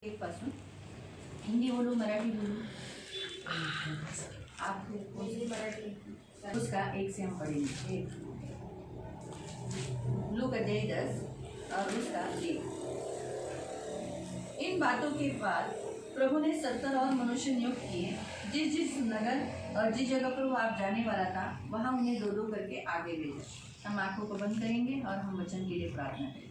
एक पासून हिंदी बोलू मराठी बोलू आप हिंदी मराठी उसका एक से हम पढ़ेंगे। एक लूका अध्याय 10 और उसका 1। इन बातों के बाद प्रभु ने 70 और मनुष्य नियुक्त किए, जिस जिस नगर और जिस जगह पर वो आप जाने वाला था वहाँ उन्हें दो दो करके आगे भेजा। हम आंखों को बंद करेंगे और हम वचन के लिए प्रार्थना करेंगे।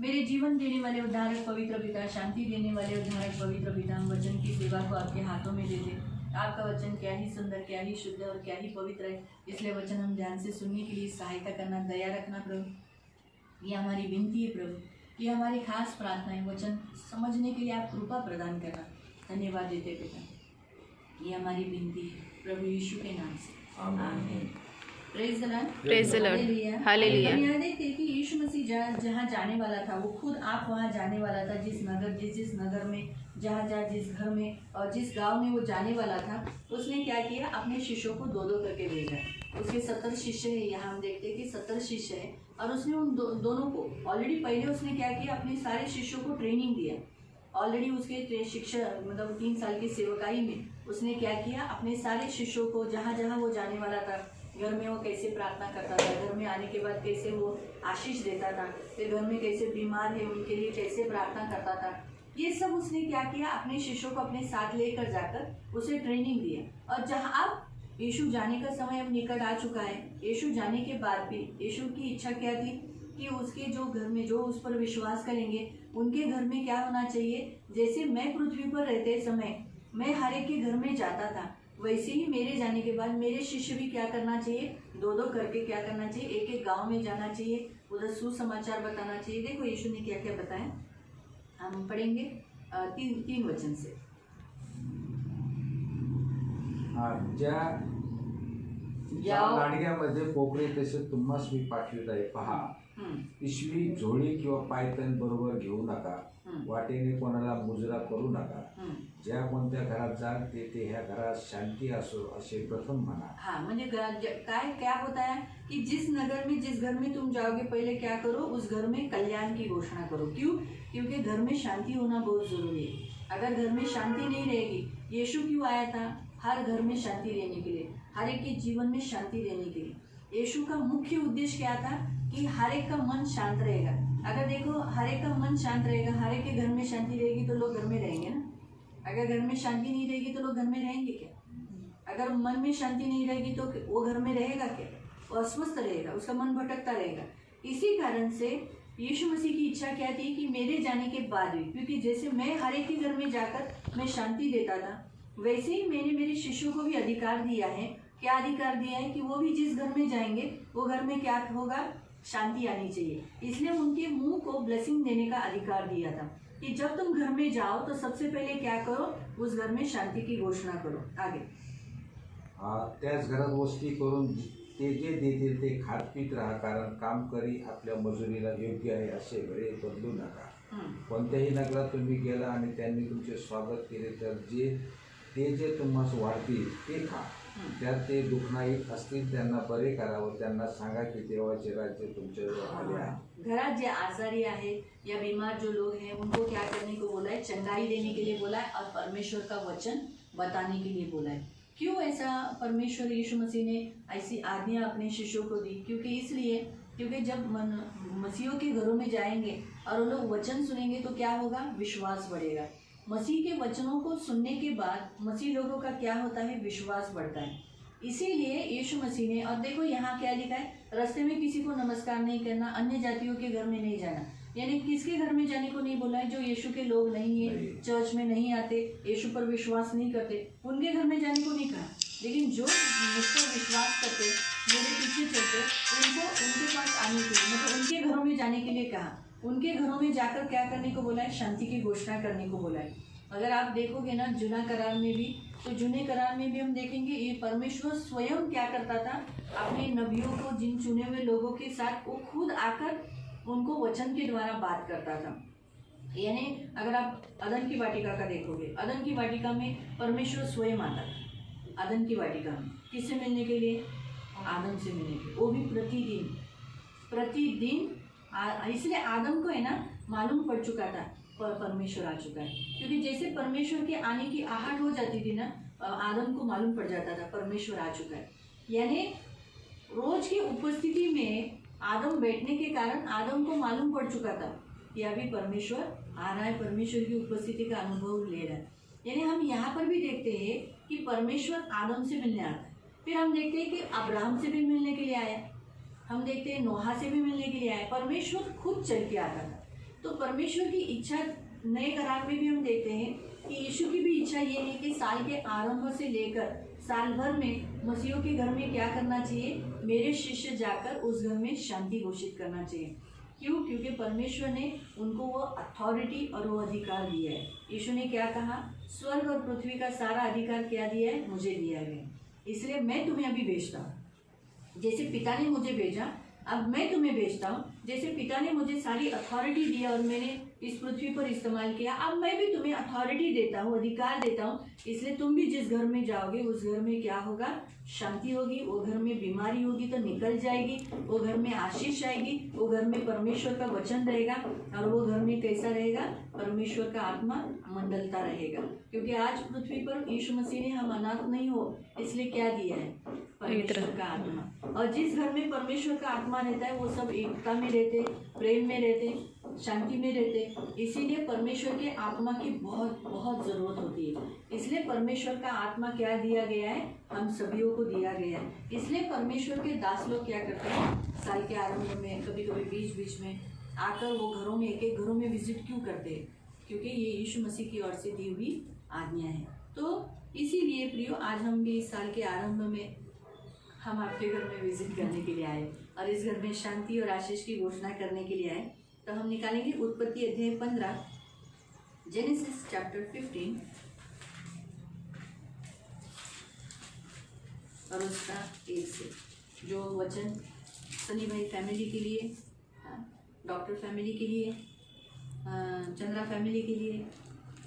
मेरे जीवन देने वाले उद्धारक पवित्र पिता, शांति देने वाले उद्धारक पवित्र पिता, हम वचन की सेवा को आपके हाथों में देते। आपका वचन क्या ही सुंदर, क्या ही शुद्ध और क्या ही पवित्र है, इसलिए वचन हम ध्यान से सुनने के लिए सहायता करना, दया रखना प्रभु। ये हमारी विनती है प्रभु, ये हमारी खास प्रार्थना है। वचन समझने के लिए आप कृपा प्रदान करना, धन्यवाद देते पिता। ये हमारी विनती है प्रभु यीशु के नाम से, आमीन। Praise the Lord, hallelujah. हम यहाँ देखते कि यीशु मसीह जहाँ जाने वाला था, वो खुद आप वहाँ जाने वाला था। जिस नगर में, जहाँ जिस घर में और जिस गांव में वो जाने वाला था, उसने क्या किया, अपने शिष्यों को दो दो करके भेजा। उसके 70 शिष्य है, यहाँ हम देखते कि 70 शिष्य है। और उसने उन दोनों को ऑलरेडी पहले उसने क्या किया, अपने सारे शिष्यों को ट्रेनिंग दिया। ऑलरेडी उसके शिक्षा मतलब 3 साल की सेवकाई में उसने क्या किया, अपने सारे शिष्यों को जहाँ जहाँ वो जाने वाला था, घर में वो कैसे प्रार्थना करता था, घर में आने के बाद कैसे वो आशीष देता था, फिर घर में कैसे बीमार है उनके लिए कैसे प्रार्थना करता था, ये सब उसने क्या किया, अपने शिष्यों को अपने साथ लेकर जाकर उसे ट्रेनिंग दिया। और जहाँ अब यीशु जाने का समय अब निकट आ चुका है, यीशु जाने के बाद भी यीशु की इच्छा क्या थी कि उसके जो घर में जो उस पर विश्वास करेंगे उनके घर में क्या होना चाहिए। जैसे मैं पृथ्वी पर रहते समय मैं हर एक के घर में जाता था, वैसे ही मेरे जाने के बाद मेरे शिष्य भी क्या करना चाहिए, दो दो करके क्या करना चाहिए, एक एक गांव में जाना चाहिए, उधर सुसमाचार बताना चाहिए। देखो यीशु ने क्या क्या बताया, हम पढ़ेंगे 3 वचन से। ज्या लाडग्यामध्ये पोकळी तसे तुम्हास मी पाठवित आहे पहा, पिशवी झोळी किंवा पायतन बरोबर घेऊ नका, वाटेने कोणाला मुजरा करू नका, ज्या कोणत्या घरात जाल ते ह्या घरात शांति असो असे प्रथम म्हणा। हाँ, म्हणजे क्या होता है कि जिस घर में तुम जाओगे पहले क्या करो, उस घर में कल्याण की घोषणा करो। क्यों? क्योंकि घर में शांति होना बहुत जरूरी है। अगर घर में शांति नहीं रहेगी, यीशु क्यों आया था, हर घर में शांति रहने के लिए, हर एक के जीवन में शांति रहने के लिए। यीशु का मुख्य उद्देश्य क्या था कि हर एक का मन शांत रहेगा। अगर देखो हर एक का मन शांत रहेगा, हर एक के घर में शांति रहेगी तो लोग घर में रहेंगे ना। अगर घर में शांति नहीं रहेगी तो लोग घर में रहेंगे क्या? अगर मन में शांति नहीं रहेगी तो वो घर में रहेगा क्या? वो अस्वस्थ रहेगा, उसका मन भटकता रहेगा। इसी कारण से यीशु मसीह की इच्छा क्या थी कि मेरे जाने के बाद भी, क्योंकि जैसे मैं हर एक के घर में जाकर मैं शांति देता था, वैसे ही मैंने मेरे शिष्यों को भी अधिकार दिया है। क्या अधिकार दिया है कि वो भी जिस घर में जाएंगे वो घर में क्या होगा, शांति आनी चाहिए। इसलिए उनके मुंह को ब्लेसिंग देने का अधिकार दिया था कि जब तुम घर में जाओ तो सबसे पहले क्या करो, उस घर में शांति की घोषणा करो। आगे त्याच घरात वस्ती करून ते जे देतील ते खात पीत राहा, कारण काम करी आपल्या मजुरीला योग्य आहे असे वेळे बदलू नका। कोणत्याही नगरात तुम्ही गेला आणि त्यांनी तुमचे स्वागत केले तर ते जे तुम्हास वाढतील ते खा, त्यात ते दुखनायक असतील त्यांना बरे करा व त्यांना सांगा की देवाचे राज्य तुमच्याजवळ आले आहे। घरात जे आजारी आहे या बीमार जो लोग हैं उनको क्या करने को बोला है, चंगाई देने के लिए बोला है और परमेश्वर का वचन बताने के लिए बोला है। क्यों ऐसा परमेश्वर यीशु मसीह ने ऐसी आज्ञा अपने शिष्यों को दी? क्योंकि जब मसीहों के घरों में जाएंगे और वो लोग वचन सुनेंगे तो क्या होगा, विश्वास बढ़ेगा। मसीह के वचनों को सुनने के बाद मसीह लोगों का क्या होता है, विश्वास बढ़ता है। इसीलिए यीशु मसीह ने, और देखो यहाँ क्या लिखा है, रास्ते में किसी को नमस्कार नहीं करना, अन्य जातियों के घर में नहीं जाना। यानी किसके घर में जाने को नहीं बोला है, जो यीशु के लोग नहीं है, चर्च में नहीं आते, यीशु पर विश्वास नहीं करते, उनके घर में जाने को नहीं कहा। लेकिन जो मुझ पर विश्वास करते, मेरे पीछे चलते, उनको उनके पास आने के लिए, मतलब उनके घरों में जाने के लिए कहा। उनके घरों में जाकर क्या करने को बोला है, शांति की घोषणा करने को बोला है। अगर आप देखोगे ना जुना करार में भी, तो जुने करार में भी हम देखेंगे ये परमेश्वर स्वयं क्या करता था, अपने नबियों को, जिन चुने हुए लोगों के साथ वो खुद आकर उनको वचन के द्वारा बात करता था। यानी अगर आप अदन की वाटिका का देखोगे, अदन की वाटिका में परमेश्वर स्वयं आता था। अदन की वाटिका में किससे मिलने के लिए, आदम से मिलने के लिए, वो भी प्रतिदिन। इसलिए आदम को है ना मालूम पड़ चुका था परमेश्वर आ चुका है। क्योंकि जैसे परमेश्वर के आने की आहट हो जाती थी ना, आदम को मालूम पड़ जाता था परमेश्वर आ चुका है। यानी रोज की उपस्थिति में आदम बैठने के कारण आदम को मालूम पड़ चुका था कि अभी परमेश्वर आ रहा है, परमेश्वर की उपस्थिति का अनुभव ले रहा है। यानी हम यहाँ पर भी देखते हैं कि परमेश्वर आदम से मिलने आता है, फिर हम देखते हैं कि अब्राहम से भी मिलने के लिए आया, हम देखते हैं नोहा से भी मिलने के लिए आया। परमेश्वर खुद चल के आता था। तो परमेश्वर की इच्छा नए करार में भी हम देखते हैं कि यीशु की भी इच्छा ये है कि साल के आरंभ से लेकर साल भर में मसीहों के घर में क्या करना चाहिए, मेरे शिष्य जाकर उस घर में शांति घोषित करना चाहिए। क्यों? क्योंकि परमेश्वर ने उनको वो अथॉरिटी और वो अधिकार दिया है। यीशु ने क्या कहा, स्वर्ग और पृथ्वी का सारा अधिकार क्या दिया है, मुझे दिया है, इसलिए मैं तुम्हें अभी भेजता हूँ। जैसे पिता ने मुझे भेजा, अब मैं तुम्हें भेजता हूँ। जैसे पिता ने मुझे सारी अथॉरिटी दिया और मैंने इस पृथ्वी पर इस्तेमाल किया, अब मैं भी तुम्हें अथॉरिटी देता हूँ, अधिकार देता हूँ। इसलिए तुम भी जिस घर में जाओगे उस घर में क्या होगा, शांति होगी। वो घर में बीमारी होगी तो निकल जाएगी, वो घर में आशीष आएगी, वो घर में परमेश्वर का वचन रहेगा, और वो घर में कैसा रहेगा, परमेश्वर का आत्मा मंडलता रहेगा। क्योंकि आज पृथ्वी पर यीशु मसीह ने हम अनाथ नहीं हो, इसलिए क्या दिया है, परमेश्वर का आत्मा। और जिस घर में परमेश्वर का आत्मा रहता है वो सब एकता में रहते, प्रेम में रहते, शांति में रहते। इसीलिए परमेश्वर के आत्मा की बहुत बहुत ज़रूरत होती है। इसलिए परमेश्वर का आत्मा क्या दिया गया है, हम सभी को दिया गया है। इसलिए परमेश्वर के दास लोग क्या करते हैं, साल के आरंभ में, कभी कभी बीच बीच में आकर वो घरों में, एक एक घरों में विजिट क्यों करते हैं, क्योंकि ये यीशु मसीह की ओर से दी हुई आज्ञा है। तो इसीलिए प्रियो, आज हम भी इस साल के आरंभ में हम आपके घर में विजिट करने के लिए आए और इस घर में शांति और आशीष की घोषणा करने के लिए आए। तो हम निकालेंगे उत्पत्ति अध्याय 15, जेनेसिस चैप्टर 15 और उसका 1 से। जो वचन सनी भाई फैमिली के लिए, डॉक्टर फैमिली के लिए, चंद्रा फैमिली के लिए,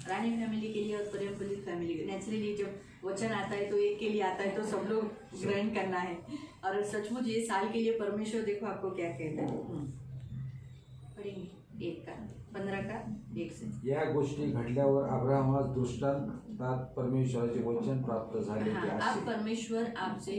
रानी फैमिली के लिए और प्रेमपल्ली फैमिली के। नेचुरली जब वचन आता है तो एक के लिए आता है तो सब लोग ग्रहण करना है। और सचमुच ये साल के लिए परमेश्वर देखो आपको क्या कहता है, पढ़ेंगे 15 का 1 से। या गोष्टी घडल्यावर अब्राहमास दृष्टांतात परमेश्वराचे वचन प्राप्त झाले की अब असे। परमेश्वर आपसे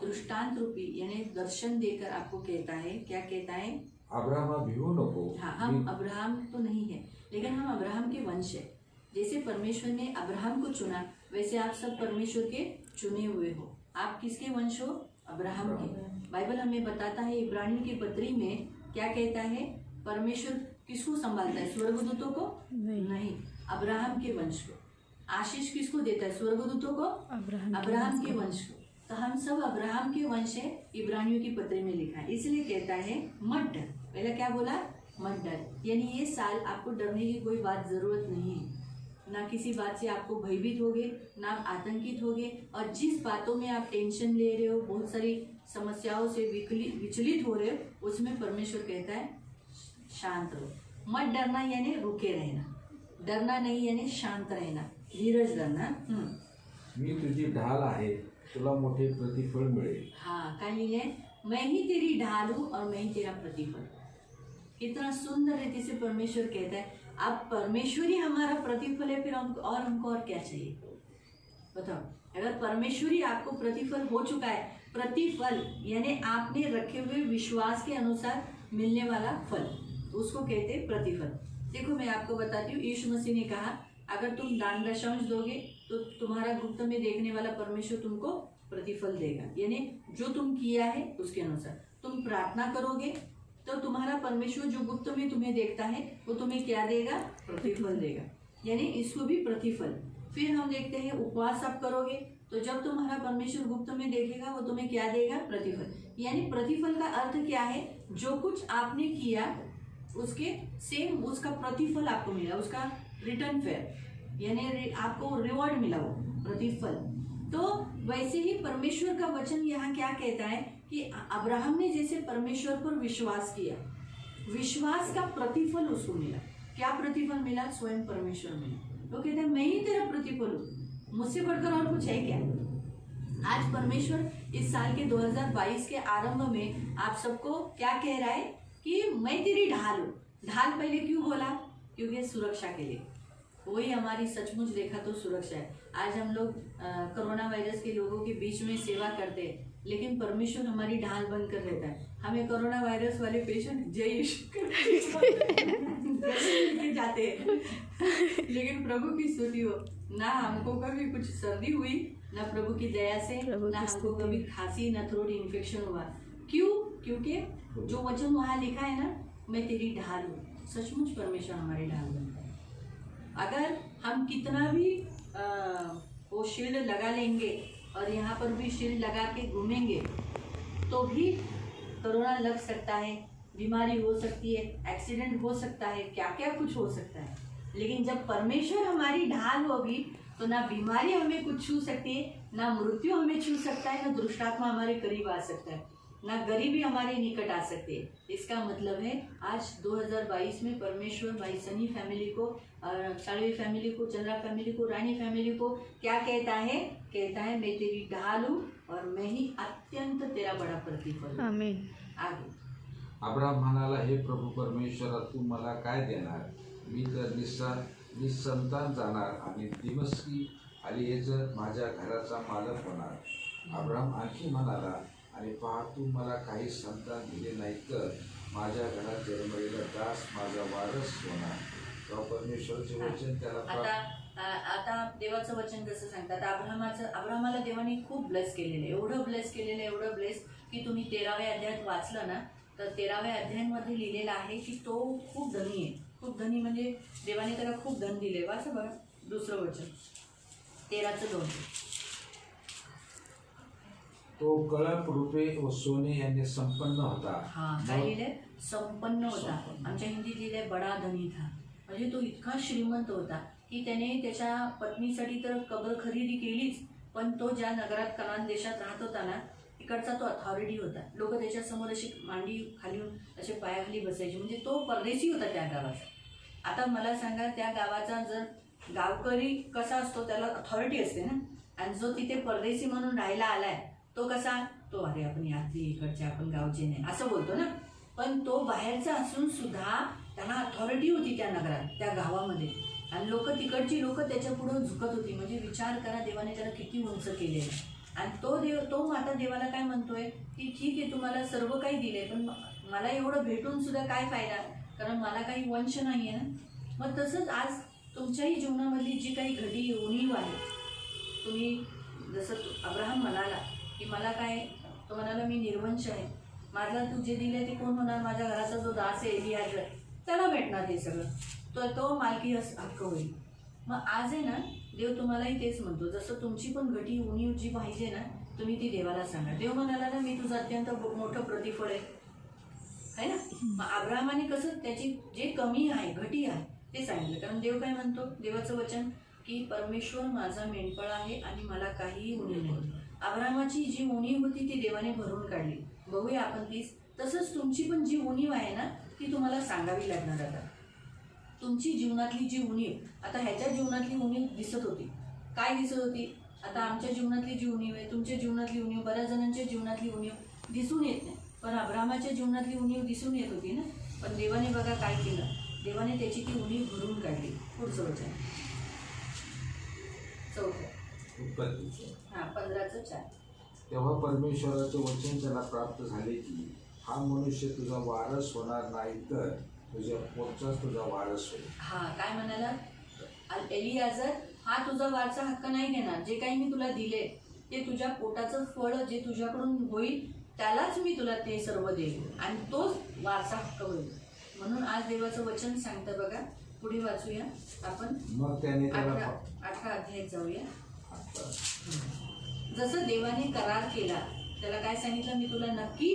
दृष्टांत रूपी यानी दर्शन देकर आपको कहता है, क्या कहता है, अब्राहमा भिवू नको। हाँ, हम अब्राहम तो नहीं है, लेकिन हम अब्राहम के वंश है। जैसे परमेश्वर ने अब्राहम को चुना, वैसे आप सब परमेश्वर के चुने हुए हो। आप किसके वंश हो, अब्राहम के। बाइबल हमें बताता है, इब्रानियों की पत्री में क्या कहता है, परमेश्वर किसको संभालता है, स्वर्गदूतों को नहीं, अब्राहम के वंश को। आशीष किसको देता है, स्वर्गदूतों को, अब्राहम के वंश को। तो हम सब अब्राहम के वंश है, इब्रानियों की पत्री में लिखा है। इसलिए कहता है मत डर। पहले क्या बोला, मत डर। यानी ये साल आपको डरने की कोई बात जरूरत नहीं है, ना किसी बात से आपको भयभीत होगे, ना आतंकित होगे। और जिस बातों में आप टेंशन ले रहे हो, बहुत सारी समस्याओं से विचलित हो रहे हो, उसमें परमेश्वर कहता है शांत रहो। मत डरना यानी रुके रहना, डरना नहीं यानी शांत रहना, धीरज धरना। मी तुझी ढाल आहे, तुला मोठे प्रतिफळ मिळेल। हाँ, क्या लिखे, मैं ही तेरी ढाल हूँ और मैं ही तेरा प्रतिफल। कितना सुंदर रीति से परमेश्वर कहता है। अब परमेश्वर ही हमारा प्रतिफल है, फिर हमको और क्या चाहिए बताओ। अगर परमेश्वर ही आपको प्रतिफल हो चुका है, प्रतिफल यानी आपने रखे हुए विश्वास के अनुसार मिलने वाला फल, उसको कहते हैं प्रतिफल। देखो मैं आपको बताती हूँ, यीशु मसीह ने कहा अगर तुम दान दशांश दोगे तो तुम्हारा गुप्त में देखने वाला परमेश्वर तुमको प्रतिफल देगा। यानी जो तुम किया है उसके अनुसार। तुम प्रार्थना करोगे तो तुम्हारा परमेश्वर जो गुप्त में तुम्हें देखता है वो तुम्हें क्या देगा, प्रतिफल देगा। यानी इसको भी प्रतिफल। फिर हम देखते हैं उपवास आप करोगे तो जब तुम्हारा परमेश्वर गुप्त में देखेगा वो तुम्हें क्या देगा, प्रतिफल। यानी प्रतिफल का अर्थ क्या है, जो कुछ आपने किया उसके सेम उसका प्रतिफल आपको मिला, उसका रिटर्न फेयर यानी आपको रिवॉर्ड मिला, वो प्रतिफल। तो वैसे ही परमेश्वर का वचन यहाँ क्या कहता है कि अब्राहम ने जैसे परमेश्वर पर विश्वास किया, विश्वास का प्रतिफल उसको मिला। क्या प्रतिफल मिला, स्वयं परमेश्वर मिला। वो कहते हैं मैं ही तेरा प्रतिफल हूँ, मुझसे बढ़कर और कुछ है क्या। आज परमेश्वर इस साल के 2022 के आरंभ में आप सबको क्या कह रहा है कि मैं तेरी ढाल हूँ। ढाल पहले क्यों बोला, क्योंकि सुरक्षा के लिए, वही हमारी सचमुच देखा तो सुरक्षा है। आज हम लोग कोरोना वायरस के लोगों के बीच में सेवा करते हैं, लेकिन परमेश्वर हमारी ढाल बनकर रहता है। हमें कोरोना वायरस वाले पेशेंट जय यीशु करके जाते हैं, लेकिन प्रभु की स्तुति हो, ना हमको कभी कुछ सर्दी हुई, ना प्रभु की दया से, ना हमको कभी खांसी, ना थ्रोट इन्फेक्शन हुआ। क्यों? क्योंकि जो वचन वहाँ लिखा है ना, मैं तेरी ढाल हूँ। सचमुच परमेश्वर हमारी ढाल बनता है। अगर हम कितना भी वो शील्ड लगा लेंगे और यहाँ पर भी शील्ड लगा के घूमेंगे तो भी कोरोना लग सकता है, बीमारी हो सकती है, एक्सीडेंट हो सकता है, क्या क्या कुछ हो सकता है। लेकिन जब परमेश्वर हमारी ढाल होगी तो ना बीमारी हमें कुछ छू सकती है, ना मृत्यु हमें छू सकता है, ना दुष्टात्मा हमारे करीब आ सकता है, ना गरीबी हमारे निकट आ सकती है। इसका मतलब है आज 2022 में परमेश्वर भाई सनी फैमिली को, साड़वी फैमिली को, चंद्रा फैमिली को, रानी फैमिली को क्या कहता है? कहता है मैं तेरी ढाल हूँ और मैं ही अत्यंत तेरा बड़ा प्रतिफल हूँ। आमीन। आगे अब्राम म्हणाला, हे प्रभू परमेश्वरा, तू मला काय देणार? मी तर निसंतान जाणार आणि दिमस्की अलिएझर माझ्या घराचा मालक होणार. अब्राम आणखी म्हणाला, आणि पहा, तू मला काही संतान दिले नाही तर माझ्या घरात जन्मलेला दास माझा वारस होणार. तेव्हा परमेश्वराचे वचन त्याला आता देवाचं वचन कसं सांगतात? अब्रामाला देवाने खूप ब्लेस केलेलं आहे, एवढं ब्लेस की तुम्ही 13व्या अध्यायात वाचलं ना, तर 13व्या अध्यायांमध्ये लिहिलेलं आहे की तो खूप धनी आहे. खूप धनी म्हणजे देवाने त्याला खूप धन दिले. वाचा बघा दुसरं वचन 13:2. तो कळप रुपे व सोने यांनी संपन्न होता. हा, काय लिहिलंय? संपन्न होता. आमच्या हिंदीत लिहिलंय बडा धनी था. म्हणजे तो इतका श्रीमंत होता की त्याने त्याच्या पत्नीसाठी तर कबर खरेदी केलीच, पण तो ज्या नगरात कनान देशात राहत होता ना, तिकडचा तो अथॉरिटी होता. लोक त्याच्यासमोर अशी मांडी खालीून असे पायाखाली बसायचे, म्हणजे तो परदेशी होता त्या गावाचा. आता मला सांगा, त्या गावाचा जर गावकरी कसा असतो, त्याला अथॉरिटी असते ना, आणि जो तिथे परदेशी म्हणून राहायला आलाय तो कसा? तो अरे आपण यातली, इकडचे, आपण गावचे नाही असं बोलतो ना. पण तो बाहेरचा असून सुद्धा त्याला अथॉरिटी होती त्या नगरात, त्या गावामध्ये, आणि तिकडची लोक त्याच्या पुढे झुकत होती. म्हणजे विचार करा, देवाने त्याला किती उंच केले. आणि तो आता देवाला काय म्हणतोय की ठीक आहे, तुम्हाला सर्व काही दिले, पण मला एवढं भेटून सुद्धा काय फायदा, कारण मला काही वंश नाही आहे ना. मग तसंच आज तुमच्याही जीवनामधली जी काही घडी उणीव आहे, तुम्ही जसं अब्राहम म्हणाला की मला काय, तो म्हणाला मी निर्वंश आहे, माझ्या तू जे दिले ते कोण होणार? माझ्या घराचा जो दास आहे एलियाजर, त्याला भेटणार हे सगळं, तर तो मालकी हक्क होईल. मग आज आहे ना, देव तुम्हालाही तेच म्हणतो, जसं तुमची पण घटी उणीव जी पाहिजे ना, तुम्ही ती देवाला सांगा. देव म्हणाला ना, मी तुझं अत्यंत मोठं प्रतिफळ आहे ना. मग अब्राहमाने कसं त्याची जे कमी आहे, घटी आहे ते सांगितलं, कारण देव काय म्हणतो, देवाचं वचन की परमेश्वर माझा मेंढपाळ आहे आणि मला काहीही उणीव नाही. अब्राहमाची जी उणीव होती ती देवाने भरून काढली. बघूया आपण तीच. तसंच तुमची पण जी उणीव आहे ना, ती तुम्हाला सांगावी लागणार. आता तुमची जीवनातली जी उणीव, आता ह्याच्या जीवनातली उणीव दिसत होती, काय दिसत होती? आता आमच्या जीवनातली जी उणीव आहे, तुमच्या जीवनातली उणीव, बऱ्याच जणांच्या जीवनातली उणीव दिसून येत नाही, पण अब्राहमाच्या जीवनातली उणीव दिसून येत होती ना. पण देवाने बघा काय केलं, देवाने त्याची ती उणीव भरून काढली. पुढचं वचन 4. हां, 15:4. तेव्हा परमेश्वराचे वचन त्याला प्राप्त झाले की हा मनुष्य तुझा वारस होणार नाही, तर तुझ्या पोटचाच तुझा वारस होईल. हा, काय म्हणाला? एलियाजर हा तुझा वारसा हक्क नाही घेणार. जे काही मी तुला दिले ते तुझ्या पोटाचं फळ जे तुझ्याकडून होईल त्यालाच मी तुला ते सर्व देईन आणि तोच वारसा हक्क होईल. म्हणून आज देवाचं वचन सांगतं बघा. पुढे वाचूया आपण. मग त्याने त्याला 18 अध्यायात जाऊया. जसं देवाने करार केला, त्याला काय सांगितलं, मी तुला नक्की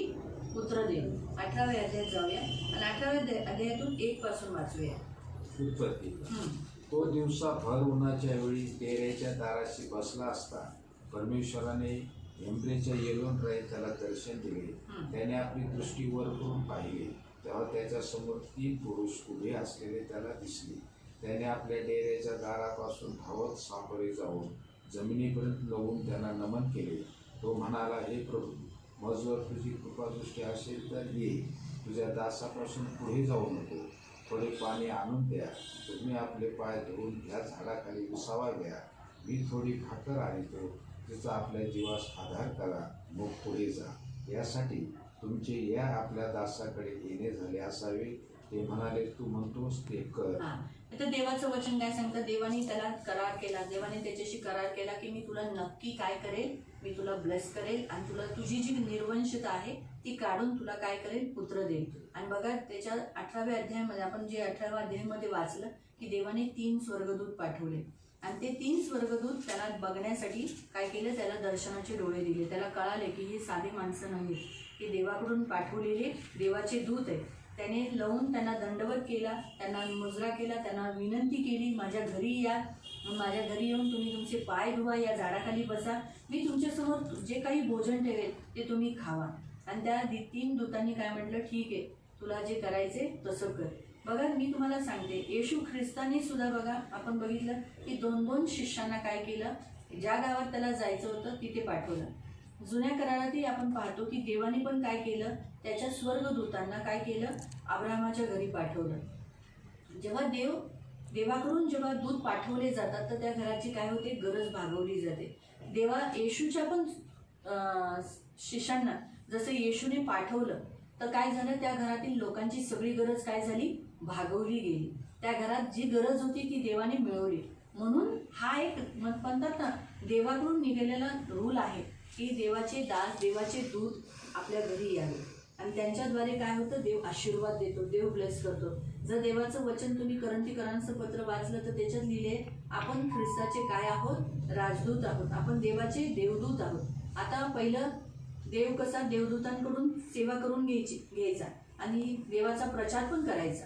पुत्र देईन. 18व्या अध्यायात जाऊया आणि 18व्या अध्यायातून 1 पासून वाचूया. उत्पत्ती. तो दिवसा भर उन्हाच्या वेळी तेरेच्या दाराशी बसला असता परमेश्वराने हेम्ब्रेच्या येलोन राई त्याला दर्शन दिले. त्याने आपली दृष्टी वर करून पाहिले, तेव्हा त्याच्यासमोर 3 पुरुष उभे असलेले त्याला दिसले. त्याने आपल्या डेऱ्याच्या दारापासून धावत सामोरे जाऊन जमिनीपर्यंत लवून त्यांना नमन केले. तो म्हणाला, हे प्रभू, मजवर तुझी कृपादृष्टी असेल तर ये, तुझ्या दासापासून पुढे जाऊ नको. थोडे पाणी आणून द्या, तुम्ही आपले पाय धुवून ह्या झाडाखाली विसावा घ्या, मी थोडी भाकर आणतो, तिचा आपल्या जीवास आधार करा, मग पुढे जा. यासाठी तुमचे या आपल्या दासाकडे येणे झाले असावे. ते म्हणाले, तू म्हणतोस ते कर. आता देवाचं वचन काय सांगतं, देवाने त्याला करार केला, देवाने त्याच्याशी करार केला की मी तुला नक्की काय करेल, मी तुला ब्लेस करेल आणि तुला तुझी जी निर्वंशता आहे ती काढून तुला काय करेल, पुत्र देईल. आणि बघा त्याच्या 18व्या अध्यायामध्ये आपण जे 18व्या अध्यायामध्ये वाचलं की देवाने 3 स्वर्गदूत पाठवले आणि ते 3 स्वर्गदूत त्याला बघण्यासाठी काय केलं, त्याला दर्शनाचे डोळे दिले. त्याला कळाले की हे साधे माणसं नाही, हे देवाकडून पाठवलेले देवाचे दूत आहेत. त्याने लावून त्यांना दंडवत केला, त्यांना मुजरा केला, त्यांना विनंती केली, माझ्या घरी या, माझ्या घरी येऊन तुम्ही तुमचे पाय धुवा, या झाडाखाली बसा, मी तुमच्यासमोर जे काही भोजन ठेवेल ते तुम्ही खावा. आणि त्या 3 दूतांनी काय म्हटलं, ठीक आहे, तुला जे करायचे तसं कर. बघा मी तुम्हाला सांगते, येशू ख्रिस्तानी सुद्धा बघा आपण बघितलं की 2-2 शिष्यांना काय केलं, ज्या गावात त्याला जायचं होतं तिथे पाठवलं. जुन्या करारातही आपण पाहतो की देवाने पण काय केलं, त्याच्या स्वर्गदूतांना काय केलं, अब्राहमाच्या घरी पाठवलं. जेव्हा देवाकडून जेव्हा दूत पाठवले जातात तर त्या घराची काय होते, गरज भागवली जाते. देवा येशूच्या पण शिष्यांना जसं येशूने पाठवलं तर काय झालं, त्या घरातील लोकांची सगळी गरज काय झाली, भागवली गेली. त्या घरात जी गरज होती ती देवाने मिळवली. म्हणून हा एक म्हणतात ना, देवाकडून निघालेला रूल आहे की देवाचे दास, देवाचे दूत आपल्या घरी यावे आणि त्यांच्याद्वारे काय होतं, देव आशीर्वाद देतो, देव ब्लेस करतो. जर देवाचं वचन तुम्ही करंथीकरांचं पत्र वाचलं तर त्याच्यात लिहिले, आपण ख्रिस्ताचे काय आहोत, राजदूत आहोत, आपण देवाचे देवदूत आहोत. आता पहिलं देव कसा देवदूतांकडून सेवा करून घ्यायचा आणि देवाचा प्रचार पण करायचा.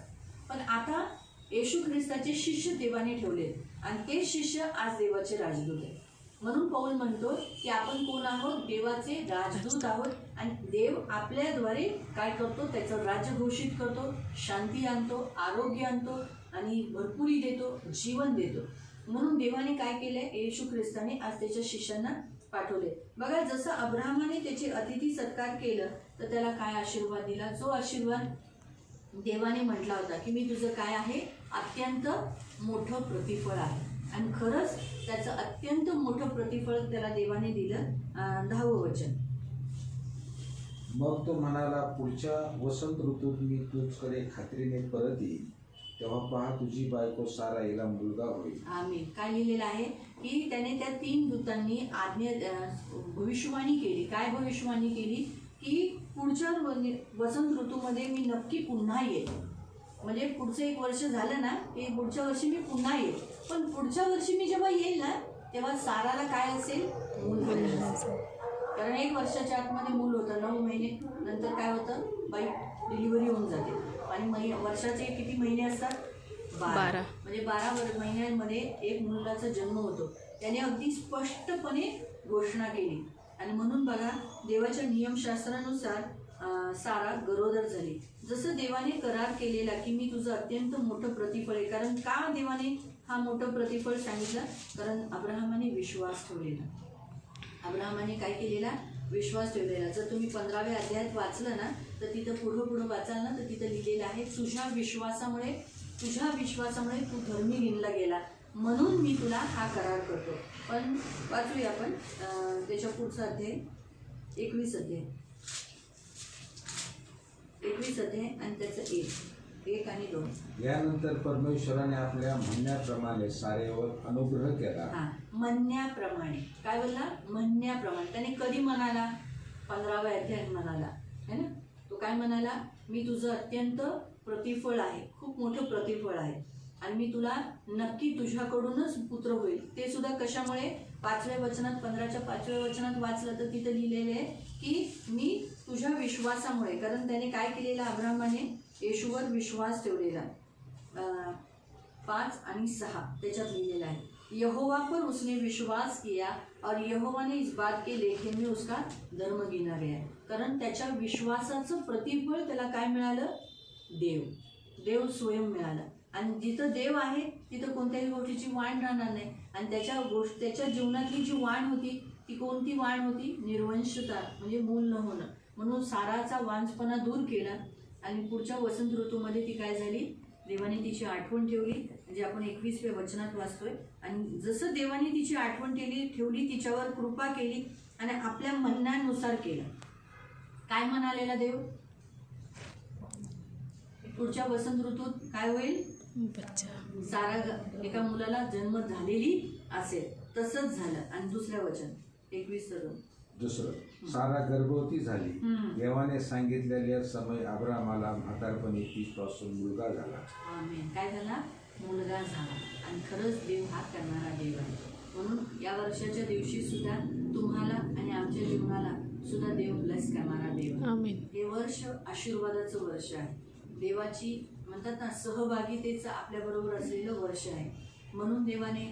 पण आता येशू ख्रिस्ताचे शिष्य देवाने ठेवले आणि ते शिष्य आज देवाचे राजदूत आहेत. म्हणून पौल म्हणतो की आपण कोण आहोत, देवाचे राजदूत आहोत आणि देव आपल्याद्वारे काय करतो, त्याचं राज्य घोषित करतो, शांती आणतो, आरोग्य आणतो आणि भरपुरी देतो, जीवन देतो. म्हणून देवाने काय केलंय, येशू ख्रिस्ताने आज त्याच्या शिष्यांना पाठवले. बघा जसं अब्राहमाने त्याचे अतिथी सत्कार केलं तर त्याला काय आशीर्वाद दिला, जो आशीर्वाद देवाने म्हटला होता की मी तुझं काय आहे, अत्यंत मोठं प्रतिफळ आहे. आणि खरंच त्याचं अत्यंत मोठं प्रतिफळ त्याला देवाने दिलं. 10वं वचन, मग तो म्हणाला, पुढच्या वसंत ऋतूत मी तुझकडे खात्रीने परत येईल, तेव्हा पहा तुझी बायको सारा हिला मुलगा होईल. आमीन. काय लिहिलेलं आहे की त्याने त्या 3 दूतांनी भविष्यवाणी केली. काय भविष्यवाणी केली की पुढच्या वसंत ऋतूमध्ये मी नक्की पुन्हा येईल. म्हणजे पुढचं 1 वर्ष झालं ना की पुढच्या वर्षी मी पुन्हा येईल. पण पुढच्या वर्षी मी जेव्हा येईल ना तेव्हा साराला काय असेल, मूल असेल. कारण 1 वर्षाच्या आतमध्ये मूल होतं, 9 महिने नंतर काय होतं, बाई डिलिव्हरी होऊन जाते. आणि वर्षाचे किती महिने असतात, 12. म्हणजे 12 महिन्यांमध्ये एक मुलाचा जन्म होतो. त्याने अगदी स्पष्टपणे घोषणा केली. आणि म्हणून बघा देवाच्या नियमशास्त्रानुसार सारा गरोदर झाली. जसं देवाने करार केलेला की मी तुझं अत्यंत मोठं प्रतिफळ आहे. कारण का देवाने हा मोठं प्रतिफळ सांगितलं, कारण अब्राहमाने विश्वास ठेवलेला. अब्राहमाने काय केलेला, विश्वास ठेवलेला. जर तुम्ही 15व्या अध्यायात वाचलं ना तर तिथं पुढं वाचाल ना तर तिथं लिहिलेलं आहे, तुझ्या विश्वासामुळे तू धर्मी गिनला गेला म्हणून मी तुला हा करार करतो. पण वाचूया आपण त्याच्या पुढचा अध्याय 21 अध्याय आणि त्याचं 1 आणि 2. यानंतर परमेश्वराने आपल्या म्हणण्याप्रमाणे सारेवर अनुग्रह केला. म्हणण्याप्रमाणे काय बोलला, म्हणण्याप्रमाणे. त्याने कधी म्हणाला, 15व्या अध्यायात म्हणाला है ना. तो काय म्हणाला, मी तुझं अत्यंत प्रतिफळ आहे, खूप मोठं प्रतिफळ आहे आणि मी तुला नक्की तुझ्याकडूनच पुत्र होईल. ते सुद्धा कशामुळे, 5व्या वचनात, 15च्या 5व्या वचनात वाचलं तर तिथं लिहिलेलं आहे की मी तुझ्या विश्वासामुळे. कारण त्याने काय केलेलं, अब्राहमाने येशूवर विश्वास ठेवलेला. 5 आणि 6 त्याच्यात लिहिलेलं आहे, यहोवा पर उसने विश्वास किया और यहोवा ने इस बात के लेखे में उसका धर्म गिना गया. कारण त्याच्या विश्वासाचं प्रतिफळ त्याला काय मिळालं, देव स्वयं मिळाला. आणि जिथं देव आहे तिथं कोणत्याही गोष्टीची वाण राहणार नाही. आणि त्याच्या जीवनातली जी वाण होती ती कोणती वाण होती, निर्वंशता, म्हणजे मूल न होणं. म्हणून साराचा वांझपणा दूर केला आणि पुढच्या वसंत ऋतूमध्ये ती काय झाली, देवाने तिची आठवण ठेवली, म्हणजे आपण 21व्या वचनात वाचतोय. आणि जसं देवाने तिची आठवण ठेवली, तिच्यावर कृपा केली आणि आपल्या म्हणण्यानुसार केलं. काय म्हणालेला देव? पुढच्या वसंत ऋतूत काय होईल? सारा एका मुलाला जन्म झालेली असेल. तसंच झालं. आणि दुसरं वचन 21 दुसरं, सारा गर्भवती झाली. देवाने सांगितलेल्या समय अब्रामाला म्हातारपणी तिच्यापासून मुलगा झाला. आमेन. काय झाला? मुलगा झाला. आणि खरंच देव हा करणारा देव आहे. म्हणून या वर्षाच्या दिवशी सुद्धा तुम्हाला आणि आमच्या जीवनाला सुद्धा देव ब्लेस करणारा देव आहे. हे वर्ष आशीर्वादाचं वर्ष आहे. देवाची म्हणतात ना, सहभागितेचं आपल्याबरोबर असलेलं वर्ष आहे. म्हणून देवाने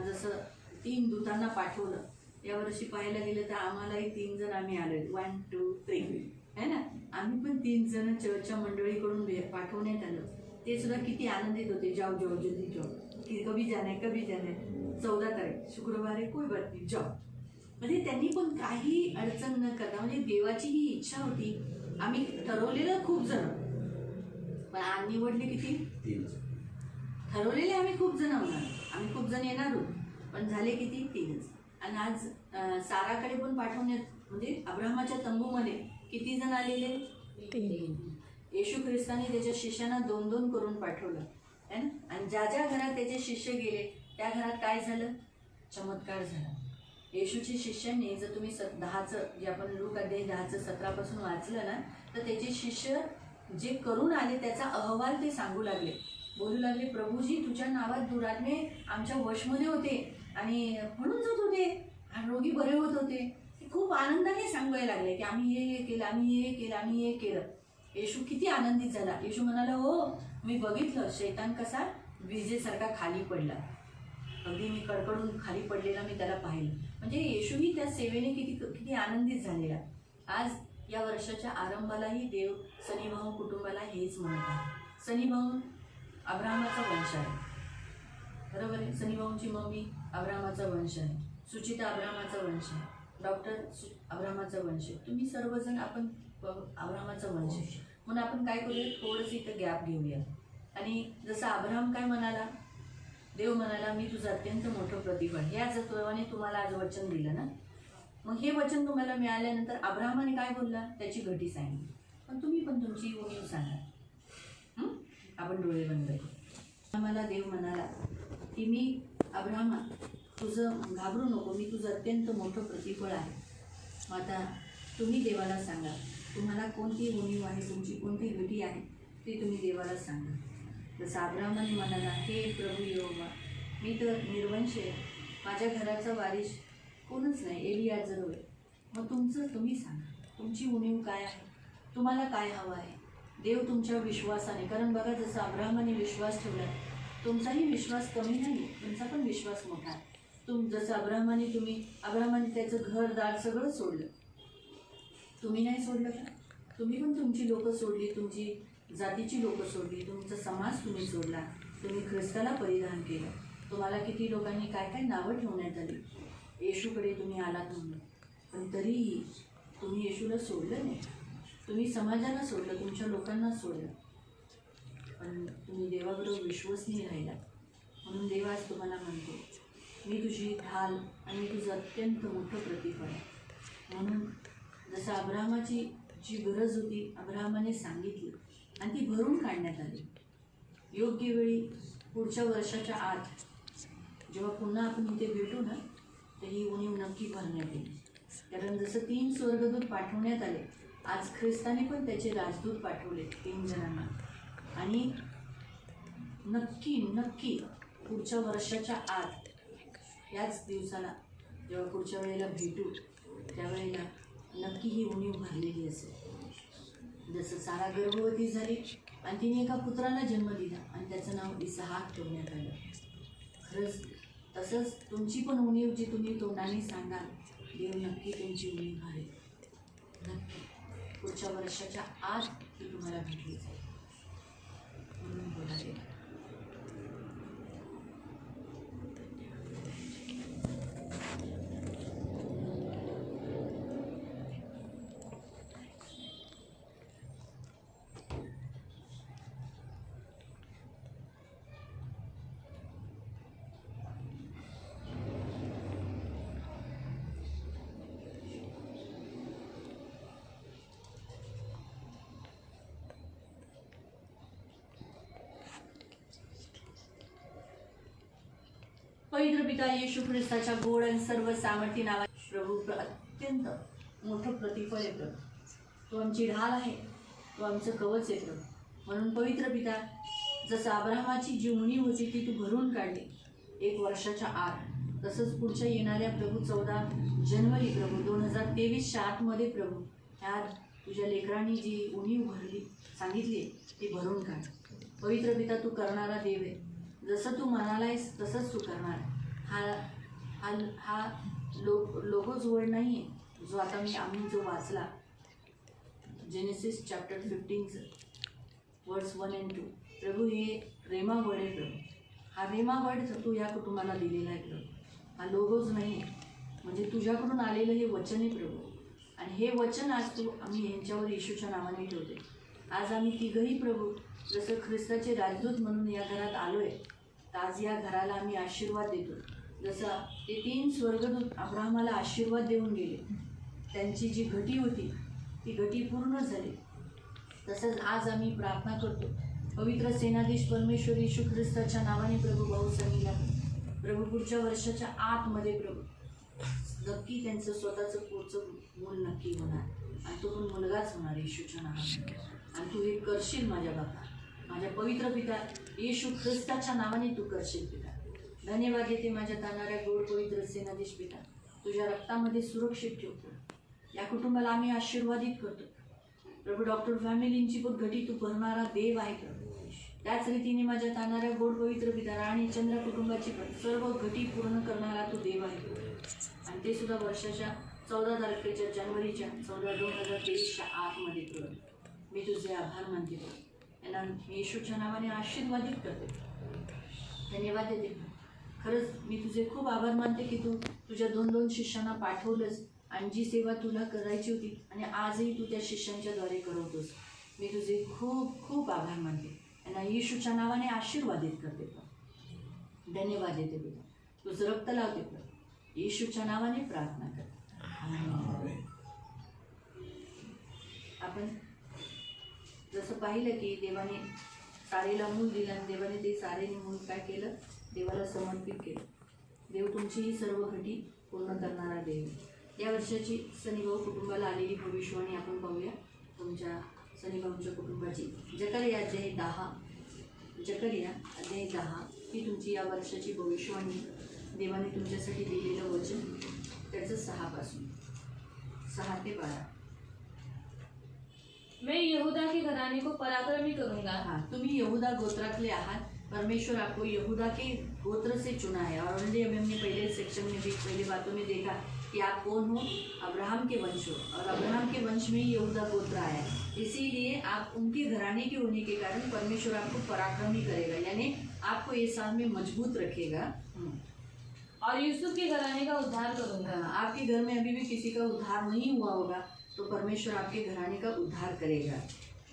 जसं 3 दूतांना पाठवलं. यावर्षी पाहायला गेलं तर आम्हालाही 3 जण आम्ही आलो, 1 2 3 है ना. आम्ही पण 3 जण चर्चच्या मंडळीकडून पाठवण्यात आलं. ते सुद्धा किती आनंदित होते. जाओ जाओ जल्दी जाओ, की कभी जाणे 14 तारीख शुक्रवार आहे, कोई बात नाही, जाओ. म्हणजे त्यांनी पण काही अडचण न करता, म्हणजे देवाची ही इच्छा होती. आम्ही ठरवलेलं खूप जण, पण आज निवडले किती? 3. ठरवलेले आम्ही खूप जण होणार, आम्ही खूप जण येणार आहोत, पण झाले किती? 3च. आणि आज साराकडे पण पाठवण्यात, म्हणजे अब्राहमाच्या तंबूमध्ये किती जण आलेले? 3. येशू ख्रिस्ताने त्याच्या शिष्यांना 2-2 करून पाठवलं है ना. आणि ज्या ज्या घरात त्याचे शिष्य गेले त्या घरात काय झालं? चमत्कार झाला. येशूच्या शिष्यांनी, जर तुम्ही 10चं जे आपण लूक अध्याय 10चं 17 वाचलं ना, तर त्याचे शिष्य जे करून आले त्याचा अहवाल ते सांगू लागले. बोलू लागले, प्रभूजी तुझ्या नावात दुरात्मे आमच्या वशमध्ये होते आणि म्हणून जात होते आणि रोगी बरे होत होते. ते खूप आनंदाने सांगायला लागले की आम्ही हे केलं, आम्ही हे केलं, आम्ही हे केलं. येशू किती आनंदित झाला. येशू म्हणाला, हो मी बघितलं शैतान कसा विजेसारखा खाली पडला. अगदी मी कडकडून खाली पडलेला मी त्याला पाहिलं. म्हणजे येशूही त्या सेवेने किती आनंदित झालेला. आज या वर्षाच्या आरंभालाही देव सनीभाऊ कुटुंबाला हेच म्हणत आहे. सनीभाऊ अब्राहमाचा वंश आहे, बरोबर आहे. सनीभाऊंची मम्मी अब्राहमाचा वंश आहे, सुचिता अब्राहमाचा वंश आहे, डॉक्टर अब्राहमाचा वंश आहे. तुम्ही सर्वजण आपण अब्राहमाचा वंश आहे. म्हणून आपण काय करूया, थोडंसं इथं गॅप घेऊया. आणि जसं अब्राहम काय म्हणाला, देव म्हणाला मी तुझं अत्यंत मोठं प्रतिफळ, ह्याच देवाने तुम्हाला आज वचन दिलं ना. मग हे वचन तुम्हाला मिळाल्यानंतर अब्राहमाने काय बोलला, त्याची घटी सांगितली. पण तुम्ही पण तुमची उणीव सांगा. आपण डोळे बंद करू. मला देव म्हणाला की मी अब्राहमा तुझं घाबरू नको, मी तुझं अत्यंत मोठं प्रतिफळ आहे. मग आता तुम्ही देवाला सांगा तुम्हाला कोणती उणीव आहे, तुमची कोणती घटी आहे ती तुम्ही देवाला सांगा. जसं अब्राहमाने म्हणाला, हे प्रभू यहोवा मी तर निर्वंश आहे, माझ्या घराचा वारीस कोणच नाही, एलियाजर होय. मग तुम्ही सांगा तुमची उणीव काय आहे, तुम्हाला काय हवं आहे. देव तुमच्या विश्वासाने, कारण बघा जसं अब्राहमाने विश्वास ठेवला, तुमचाही विश्वास कमी नाही, तुमचा पण विश्वास मोठा आहे. जसं अब्राहमाने त्याचं घरदार सगळं सोडलं, तुम्ही नाही सोडलं का? तुम्ही पण तुमची लोकं सोडली, तुमची जातीची लोकं सोडली, तुमचा समाज तुम्ही सोडला, तुम्ही ख्रिस्ताला परिधान केलं. तुम्हाला किती लोकांनी काय काय नावं ठेवण्यात आली. येशूकडे तुम्ही आलात म्हणून, पण तरीही तुम्ही येशूला सोडलं नाही. तुम्ही समाजाला सोडलं, तुमच्या लोकांना सोडलं, पण तुम्ही देवाबरोबर विश्वसनीय राहिला. म्हणून देव आज तुम्हाला म्हणतो, मी तुझी ढाल आणि तुझं अत्यंत मोठं प्रतिफळ आहे. म्हणून जसं अब्राहमाची जी गरज होती अब्राहमाने सांगितली आणि ती भरून काढण्यात आली. योग्य वेळी पुढच्या वर्षाच्या आत जेव्हा पुन्हा आपण इथे भेटू ना, तर ही उणीव नक्की भरण्यात येईल. कारण जसं 3 स्वर्गदूत पाठवण्यात आले, आज ख्रिस्ताने पण त्याचे राजदूत पाठवले 3 जणांना. आणि नक्की पुढच्या वर्षाच्या आत याच दिवसाला जेव्हा पुढच्या वेळेला भेटू त्यावेळेला नक्की ही उणीव भरलेली असेल. जसं सारा गर्भवती झाली आणि तिने एका पुत्राला जन्म दिला आणि त्याचं नाव इसहाक ठेवण्यात आलं. खरंच तसंच तुमची पण उणीव जी तुम्ही तोंडाने सांगाल, देव नक्की तुमची उणीव भरेल. नक्की पुढच्या वर्षाच्या आत ती तुम्हाला भेटली जाईल. म्हणून बोला पवित्र पिता येशू ख्रिस्ताच्या गोड आणि सर्व सामर्थ्य नावा प्रभू अत्यंत मोठं प्रतिफल आहे प्रभू. तो आमची ढाल आहे, तो आमचं कवच आहे प्रभू. म्हणून पवित्र पिता, जसं अब्राहमाची जी उणीव होती ती तू भरून काढली 1 वर्षाच्या आत, तसंच पुढच्या येणाऱ्या प्रभू 14 जानेवारी प्रभू 2023च्या आतमध्ये प्रभू ह्या तुझ्या लेकरांनी जी उणीव भरली सांगितली ती भरून काढ. पवित्र पिता, तू करणारा देव आहे. जसं तू म्हणालायस तसंच तू करणार. हा लोगोच वर्ड नाही आहे जो आता आम्ही जो वाचला, जेनेसिस चॅप्टर 15 वर्ड्स 1 and 2. प्रभू हे रेमा वर्ड आहे प्रभू. हा रेमा वर्ड तू या कुटुंबाला दिलेला आहे प्रभू. हा लोगोच नाही आहे, म्हणजे तुझ्याकडून आलेलं हे वचन आहे प्रभू. आणि हे वचन आज तू आम्ही यांच्यावर येशूच्या नावाने ठेवते. आज आम्ही तिघही प्रभू जसं ख्रिस्ताचे राजदूत म्हणून या घरात आलो आहे, तर आज या घराला आम्ही आशीर्वाद देतो. जसं ते 3 स्वर्गदूत अब्राहमाला आशीर्वाद देऊन गेले, त्यांची जी घटी होती ती घटी पूर्ण झाली, तसंच आज आम्ही प्रार्थना करतो पवित्र सेनाधीश परमेश्वर येशू ख्रिस्ताच्या नावाने प्रभू भाऊ समीला प्रभू पुढच्या वर्षाच्या आतमध्ये प्रभू नक्की त्यांचं स्वतःचं पुढचं मूल नक्की होणार आणि तो पण मुलगाच होणार येशूच्या नावाने. आणि तू हे करशील माझ्या बाबा, माझ्या पवित्र पिता येशू ख्रिस्ताच्या नावाने तू करशील पिता. धन्यवाद देते माझ्या तारणाऱ्या गोड पवित्र सेनाधीश पिता, तुझ्या रक्तामध्ये सुरक्षित ठेवतो. या कुटुंबाला आम्ही आशीर्वादित करतो प्रभू. डॉक्टर फॅमिलींची पण घटी तू भरणारा देव आहे प्रभू. त्याच रीतीने माझ्या तारणाऱ्या गोड पवित्र पिता राणी चंद्र कुटुंबाची पण सर्व घटी पूर्ण करणारा तू देव आहे. आणि ते सुद्धा वर्षाच्या 14 तारखेच्या जानेवारीच्या 14 2023च्या आतमध्ये करू. मी तुझे आभार मानते यांना मी येशूच्या नावाने आशीर्वादित करते. धन्यवाद देते. खरंच मी तुझे खूप आभार मानते की तू तुझ्या 2 शिष्यांना पाठवलंस आणि जी सेवा तुला करायची होती आणि आजही तू त्या शिष्यांच्याद्वारे करवतोस. मी तुझे खूप खूप आभार मानते. यांना येशूच्या नावाने आशीर्वादित करते. धन्यवाद देते पिता. तुझं रक्त लावते पण येशूच्या नावाने प्रार्थना करते. आपण जसं पाहिलं की देवाने सारेला मूल दिलं आणि देवाने ते सारेने मूल काय केलं, देवाला समर्पित केलं. देव तुमची ही सर्व घटी पूर्ण करणारा देव. या वर्षाची सनीभाऊ कुटुंबाला आलेली भविष्यवाणी आपण पाहूया. तुमच्या सनीभाऊंच्या कुटुंबाची जकरिया अध्याय 10 ही तुमची या वर्षाची भविष्यवाणी. देवाने तुमच्यासाठी दिलेलं वचन त्याचं 6 ते 12. मैं यहूदा के घराने को पराक्रमी करूंगा. हाँ, तुम्ही यहूदा गोत्रातले आहात. परमेश्वर आपको यहूदा के गोत्र से चुना है. और ऑलरेडी अभी हमने पहले सेक्शन में भी पहले बातों में देखा कि आप कौन हो, अब्राहम के वंश हो और अब्राहम के वंश में ही यहूदा गोत्र आया है. इसीलिए आप उनके घराने के होने के कारण परमेश्वर आपको पराक्रमी करेगा, यानी आपको ये साल में मजबूत रखेगा. और यूसुफ के घराने का उद्धार करूंगा. आपके घर में अभी भी किसी का उद्धार नहीं हुआ होगा तो परमेश्वर आपके घराने का उद्धार करेगा.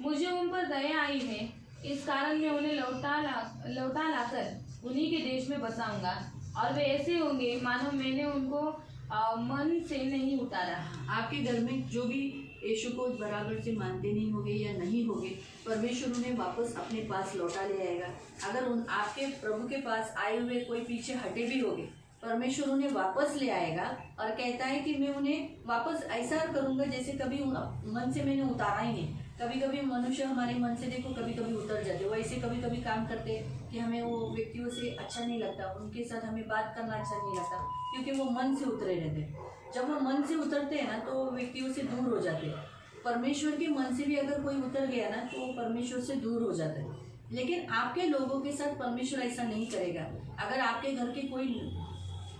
मुझे उन पर दया आई है, इस कारण मैं उन्हें लौटा लाकर उन्हीं के देश में बसाऊंगा और वे ऐसे होंगे मानो मैंने उनको मन से नहीं उतारा. आपके घर में जो भी यीशु को बराबर से मानते नहीं होंगे या नहीं होंगे, परमेश्वर उन्हें वापस अपने पास लौटा ले आएगा. अगर आपके प्रभु के पास आए हुए कोई पीछे हटे भी होंगे, परमेश्वर उन्हें वापस ले आएगा और कहता है कि मैं उन्हें वापस ऐसा करूँगा जैसे कभी मन से मैंने उतारा ही नहीं. कभी कभी मनुष्य हमारे मन से देखो कभी कभी उतर जाते, वो ऐसे कभी कभी काम करते कि हमें वो व्यक्तियों से अच्छा नहीं लगता, उनके साथ हमें बात करना अच्छा नहीं लगता, क्योंकि वो मन से उतरे रहते. जब वो मन से उतरते हैं ना तो वो व्यक्तियों से दूर हो जाते हैं. परमेश्वर के मन से भी अगर कोई उतर गया ना तो वो परमेश्वर से दूर हो जाता है. लेकिन आपके लोगों के साथ परमेश्वर ऐसा नहीं करेगा. अगर आपके घर के कोई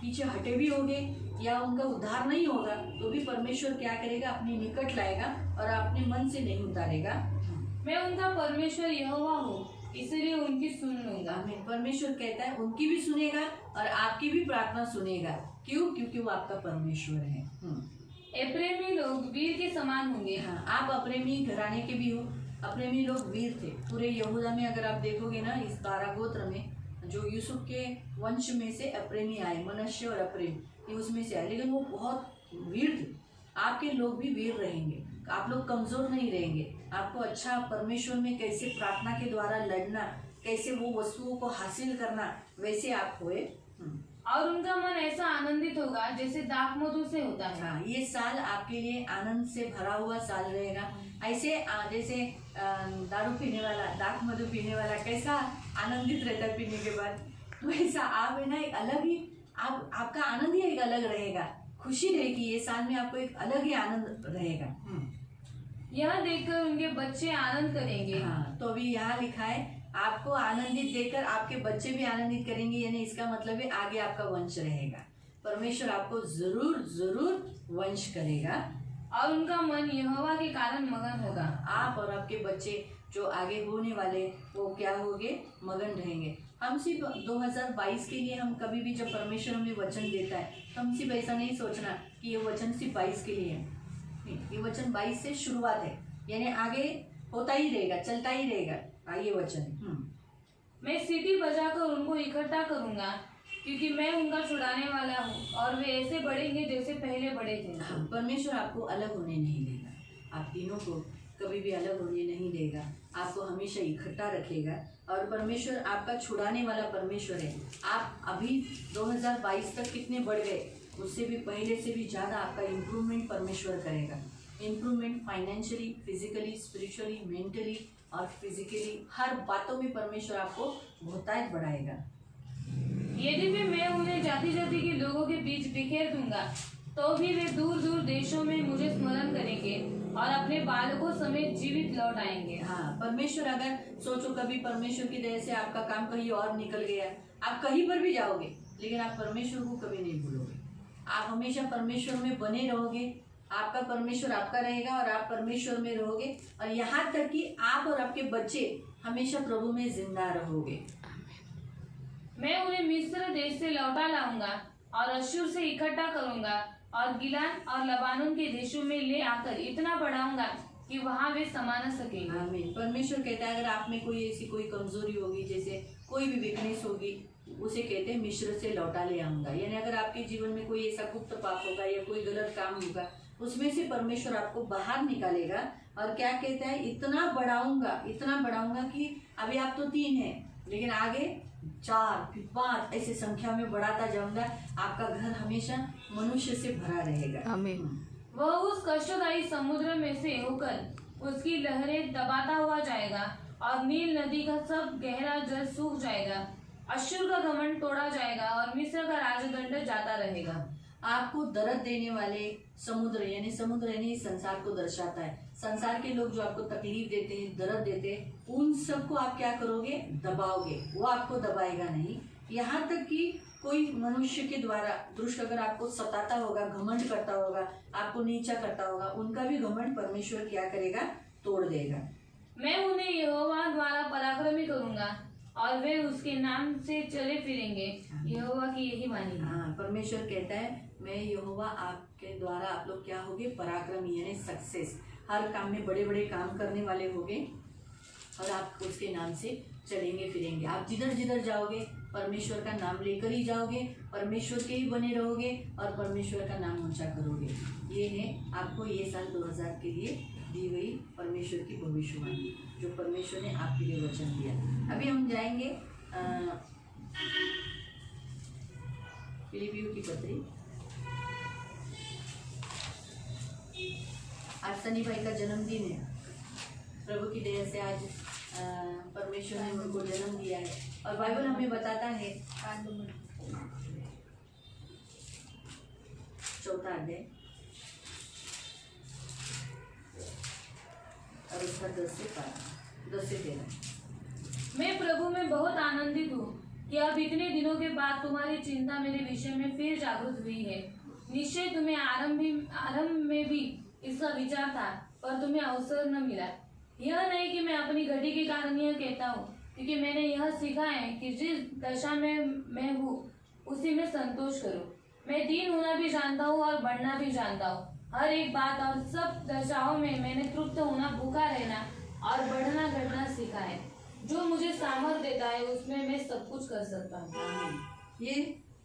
पीछे हटे भी होंगे या उनका उद्धार नहीं होगा तो भी परमेश्वर क्या करेगा, अपने निकट लाएगा और अपने मन से नहीं उतारेगा. मैं उनका परमेश्वर यहोवा हूँ, इसलिए उनकी सुन लूंगा. आमीन. परमेश्वर कहता है उनकी भी सुनेगा और आपकी भी प्रार्थना सुनेगा. क्यों? क्योंकि वो आपका परमेश्वर है. एप्रेमी लोग वीर के समान होंगे. हाँ, आप अप्रेमी घराने के भी हो. अप्रेमी लोग वीर थे. पूरे यहूदा में अगर आप देखोगे ना, इस 12 गोत्र में जो यूसुफ के वंश में से अप्रेमी आए, मनश्य और अप्रेम, ये उसमें से आए, लेकिन वो बहुत वीर थे. आपके लोग भी वीर रहेंगे. आप लोग कमज़ोर नहीं रहेंगे. आपको अच्छा परमेश्वर में कैसे प्रार्थना के द्वारा लड़ना, कैसे वो वस्तुओं को हासिल करना, वैसे आप होए. और उनका मन ऐसा आनंदित होगा जैसे दाख मधु से होता है। हाँ, ये साल आपके लिए आनंद से भरा हुआ साल रहेगा। ऐसे जैसे दारू पीने वाला, दाख मधु पीने वाला कैसा आनंदित रहता है पीने के बाद, तो ऐसा आप है ना एक अलग ही आपका आनंद ही एक अलग रहेगा, खुशी रहेगी। ये साल में आपको एक अलग ही आनंद रहेगा। यह देखकर उनके बच्चे आनंद करेंगे। हाँ, तो अभी यहाँ लिखा है आपको आनंदित देखकर आपके बच्चे भी आनंदित करेंगे, यानी इसका मतलब है आगे आपका वंश रहेगा। परमेश्वर आपको जरूर जरूर वंश करेगा और उनका मन यहोवा के कारण मगन होगा। आप और आपके बच्चे जो आगे होने वाले वो क्या होंगे, मगन रहेंगे। हम सिर्फ 2022 के लिए, हम कभी भी जब परमेश्वर हमें वचन देता है तो हम सिर्फ ऐसा नहीं सोचना कि ये वचन सिर्फ 22 के लिए है। नहीं, ये वचन 22 से शुरुआत है, यानी आगे होता ही रहेगा, चलता ही रहेगा। ये वचन मैं सीटी बजाकर उनको इकट्ठा करूंगा क्योंकि मैं उनका छुड़ाने वाला हूँ और वे ऐसे बढ़ेंगे जैसे पहले बड़े थे। हाँ, परमेश्वर आपको अलग होने नहीं देगा, आप तीनों को कभी भी अलग होने नहीं देगा, आपको हमेशा इकट्ठा रखेगा। और परमेश्वर आपका छुड़ाने वाला परमेश्वर है। आप अभी 2022 तक कितने बढ़ गए, उससे भी पहले से भी ज़्यादा आपका इम्प्रूवमेंट परमेश्वर करेगा। Improvement financially, physically, spiritually, mentally और फिजिकली, हर बातों में परमेश्वर आपको बहुतायत बढ़ाएगा। यदि भी मैं उन्हें जाति जाति के लोगों के बीच बिखेर दूंगा तो भी वे दूर दूर देशों में मुझे स्मरण करेंगे और अपने बालकों समेत जीवित लौट आएंगे। हाँ, परमेश्वर अगर सोचो कभी परमेश्वर की दया से आपका काम कहीं और निकल गया, आप कहीं पर भी जाओगे लेकिन आप परमेश्वर को कभी नहीं भूलोगे। आप हमेशा परमेश्वर में बने रहोगे, आपका परमेश्वर आपका रहेगा और आप परमेश्वर में रहोगे, और यहाँ तक कि आप और आपके बच्चे हमेशा प्रभु में जिंदा रहोगे। मैं उन्हें मिस्र देश से लौटा लाऊंगा और अश्शूर से इकट्ठा करूंगा और गिलान और लबानोन के देशों में ले आकर इतना बढ़ाऊंगा कि वहां वे समा न सकेंगे। आमीन। परमेश्वर कहता है अगर आप में कोई ऐसी कोई कमजोरी होगी, जैसे कोई भी वीकनेस होगी, उसे कहते हैं मिस्र से लौटा ले आऊंगा। यानी अगर आपके जीवन में कोई ऐसा गुप्त पाप होगा या कोई गलत काम होगा, उसमें से परमेश्वर आपको बाहर निकालेगा। और क्या कहता है, इतना बढ़ाऊंगा कि अभी आप तो 3 हैं लेकिन आगे 4 फिर 5 ऐसे संख्या में बढ़ाता जाऊंगा। आपका घर हमेशा मनुष्य से भरा रहेगा। आमीन। वह उस कष्टदायी समुद्र में से होकर उसकी लहरें दबाता हुआ जाएगा और नील नदी का सब गहरा जल सूख जाएगा। अश्शूर का घमंड तोड़ा जाएगा और मिस्र का राजदंड जाता रहेगा। आपको दर्द देने वाले समुद्र, यानी समुद्र यानी संसार को दर्शाता है। संसार के लोग जो आपको तकलीफ देते हैं, दर्द देते हैं, उन सबको आप क्या करोगे, दबाओगे। वो आपको दबाएगा नहीं। यहाँ तक कि कोई मनुष्य के द्वारा दुष्ट अगर आपको सताता होगा, घमंड करता होगा, आपको नीचा करता होगा, उनका भी घमंड परमेश्वर क्या करेगा, तोड़ देगा। मैं उन्हें यहोवा द्वारा पराक्रमी करूंगा और वे उसके नाम से चले फिरेंगे। यहोवा की यही वाणी है। हाँ, परमेश्वर कहता है मैं यहोवा आपके द्वारा आप लोग क्या होगे, पराक्रमी यानी सक्सेस, हर काम में बड़े बड़े काम करने वाले होगे और आप उसके नाम से चलेंगे फिरेंगे। आप जिधर जिधर जाओगे परमेश्वर का नाम लेकर ही जाओगे, परमेश्वर के ही बने रहोगे और परमेश्वर का नाम ऊंचा करोगे। ये है आपको ये साल 2000 के लिए दी हुई परमेश्वर की भविष्यवाणी, जो परमेश्वर ने आपके लिए वचन दिया। अभी हम जाएंगे फिलिपियों की पत्री। आज सनी भाई का जन्मदिन है। प्रभु की दया से आज परमेश्वर ने उनको जन्म दिया है और बाइबल हमें बताता है 4 अध्याय और उसका 10 से 13। मैं प्रभु में बहुत आनंदित हूँ कि अब इतने दिनों के बाद तुम्हारी चिंता मेरे विषय में फिर जागृत हुई है। निश्चय तुम्हें आरंभ में भी इसका विचार था, पर तुम्हें अवसर न मिला। यह नहीं कि मैं अपनी घटी के कारण यह कहता हूँ, क्योंकि मैंने यह सीखा है कि जिस दशा में मैं हूँ उसी में संतोष करूँ। मैं दीन होना भी जानता हूँ और बढ़ना भी जानता हूँ। हर एक बात और सब दशाओं में मैंने तृप्त होना, भूखा रहना और बढ़ना घटना सीखा है। जो मुझे सामर्थ देता है उसमें मैं सब कुछ कर सकता हूँ। ये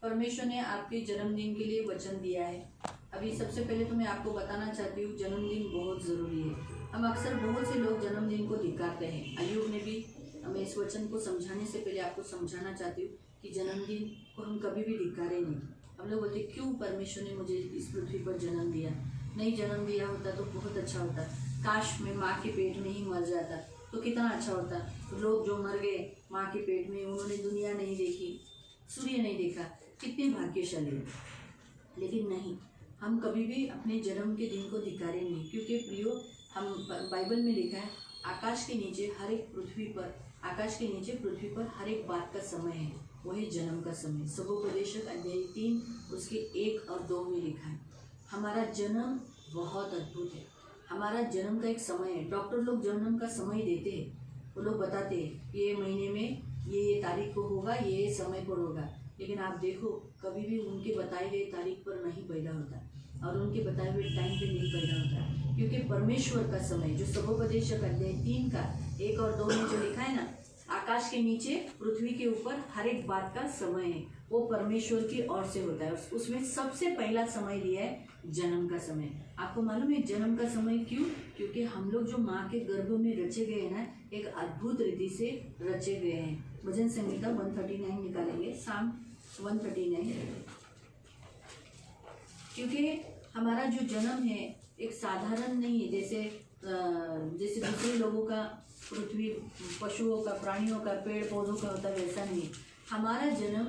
परमेश्वर ने आपके जन्मदिन के लिए वचन दिया है। अभी सबसे पहले तो मैं आपको बताना चाहती हूँ, जन्मदिन बहुत ज़रूरी है। हम अक्सर बहुत से लोग जन्मदिन को धिक्कारते हैं। अय्यूब ने भी, मैं इस वचन को समझाने से पहले आपको समझाना चाहती हूँ कि कि जन्मदिन को हम कभी भी धिक्कारे नहीं। हम लोग बोलते क्यों परमेश्वर ने मुझे इस पृथ्वी पर जन्म दिया, नहीं जन्म दिया होता तो बहुत अच्छा होता, काश मैं माँ के पेट में ही मर जाता तो कितना अच्छा होता। लोग जो मर गए माँ के पेट में, उन्होंने दुनिया नहीं देखी, सूर्य नहीं देखा, कितने भाग्यशाली हैं। लेकिन नहीं, हम कभी भी अपने जन्म के दिन को धिक्कारे नहीं, क्योंकि प्रियो हम बाइबल में लिखा है आकाश के नीचे हर एक पृथ्वी पर, आकाश के नीचे पृथ्वी पर हर एक बात का समय है, वो है जन्म का समय। सबोपदेशक अध्याय 3 उसके 1 और 2 में लिखा है। हमारा जन्म बहुत अद्भुत है, हमारा जन्म का एक समय है। डॉक्टर लोग जन्म का समय देते हैं, वो लोग बताते हैं ये महीने में ये तारीख को होगा, ये समय पर होगा, लेकिन आप देखो कभी भी उनके बताए गए तारीख पर नहीं पैदा होता और उनके बताए हुए टाइम पे नहीं पैदा होता, क्योंकि परमेश्वर का समय जो सबोपदेशक अध्याय 3 का 1 और 2 में जो लिखा है ना, आकाश के नीचे पृथ्वी के ऊपर हर एक बात का समय है, वो परमेश्वर की ओर से होता है। उसमें सबसे पहला समय लिया है जन्म का समय। आपको मालूम है जन्म का समय क्यों? क्योंकि हम लोग जो माँ के गर्भ में रचे गए हैं ना, एक अद्भुत रीति से रचे गए हैं। भजन संहिता 139 निकालेंगे, साम 139, क्योंकि हमारा जो जन्म है एक साधारण नहीं है, जैसे दूसरे लोगों का, पृथ्वी पशुओं का, प्राणियों का, पेड़ पौधों का होता है, वैसा नहीं। हमारा जन्म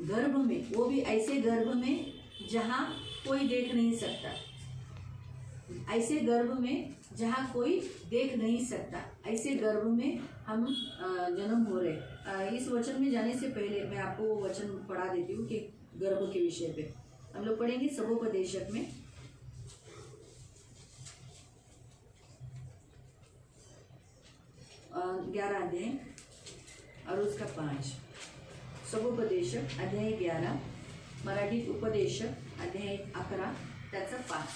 गर्भ में, वो भी ऐसे गर्भ में जहाँ कोई देख नहीं सकता, ऐसे गर्भ में जहाँ कोई देख नहीं सकता, ऐसे गर्भ में हम जन्म हो रहे। इस वचन में जाने से पहले मैं आपको वो वचन पढ़ा देती हूँ कि गर्भ के विषय पे हम लोग पढ़ेंगे सबोपदेशक में 11 अध्याय और उसका 5। सबोपदेशक अध्याय 11, मराठीत उपदेशक अध्याय 11 त्याचा 5।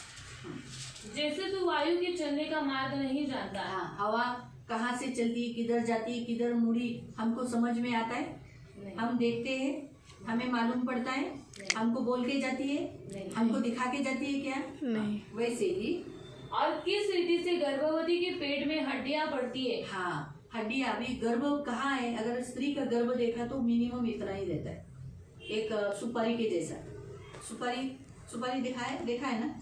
जैसे तू वायु के चलने का मार्ग नहीं जानता। हाँ, हवा कहाँ से चलती, किधर जाती, किधर मुड़ी, हमको समझ में आता है? हम देखते हैं, हमें मालूम पड़ता है, हमको बोल के जाती है, हमको दिखा के जाती है क्या? नहीं। वैसे ही और किस रीति से गर्भवती के पेट में हड्डियां पड़ती है। हाँ, हड्डियां भी। गर्भ कहाँ है? अगर स्त्री का गर्भ देखा तो मिनिमम इतना ही रहता है, एक सुपारी के जैसा। सुपारी देखा है ना,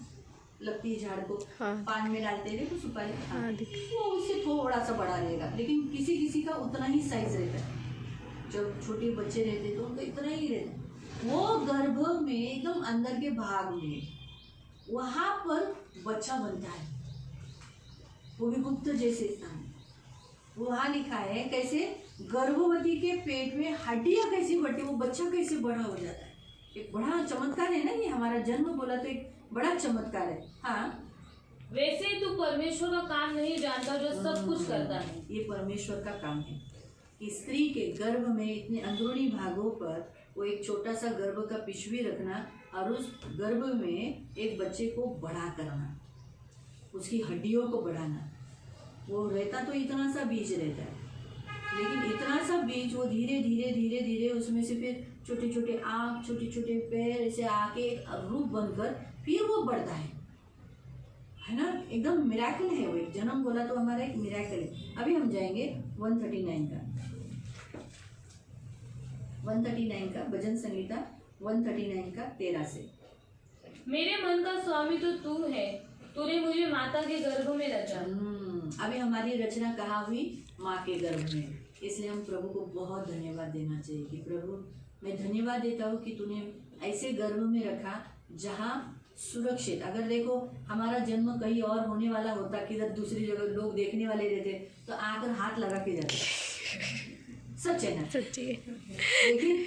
लगती है झाड़ को, हाँ। पान में डालते हैं तो सुपारी, हाँ, वो उससे थोड़ा सा बड़ा रहेगा, लेकिन किसी किसी का उतना ही साइज रहता है। जब छोटे बच्चे रहते तो उनका इतना ही रहता है। वो गर्भ में एकदम अंदर के भाग में वहां पर बच्चा बनता है, वो भी गुप्त जैसे स्थान। वहां लिखा है कैसे गर्भवती के पेट में हड्डियां कैसी बढ़ती, वो बच्चा कैसे बड़ा हो जाता है। एक बड़ा चमत्कार है ना ये, हमारा जन्म बोला तो एक बड़ा चमत्कार है। हाँ, वैसे तू परमेश्वर का काम नहीं जानता जो सब कुछ करता है। ये परमेश्वर का काम है कि स्त्री के गर्भ में इतने अंदरूनी भागों पर वो एक छोटा सा गर्भ का पिशवी रखना और उस गर्भ में एक बच्चे को बड़ा करना, उसकी हड्डियों को बढ़ाना। वो रहता तो इतना सा बीज रहता है, लेकिन इतना सा बीज वो धीरे धीरे धीरे धीरे उसमें से फिर छोटे छोटे आँख, छोटे छोटे पैर ऐसे आके एक रूप बनकर फिर वो बढ़ता है ना। एकदम मिराकल है वो, एक जन्म बोला तो हमारा एक मिराकल है। अभी हम जाएंगे 139 का भजन संहिता 139 का 13 से। मेरे मन का स्वामी तो तू है, तूने मुझे माता के गर्भ में रचा। अभी हमारी रचना कहाँ हुई? माँ के गर्भ में। इसलिए हम प्रभु को बहुत धन्यवाद देना चाहिए कि प्रभु मैं धन्यवाद देता हूँ कि तूने ऐसे गर्भ में रखा जहाँ सुरक्षित। अगर देखो हमारा जन्म कहीं और होने वाला होता, किधर दूसरी जगह लोग देखने वाले रहते तो आकर हाथ लगा के जाते। सच है ना? सच्ची है। लेकिन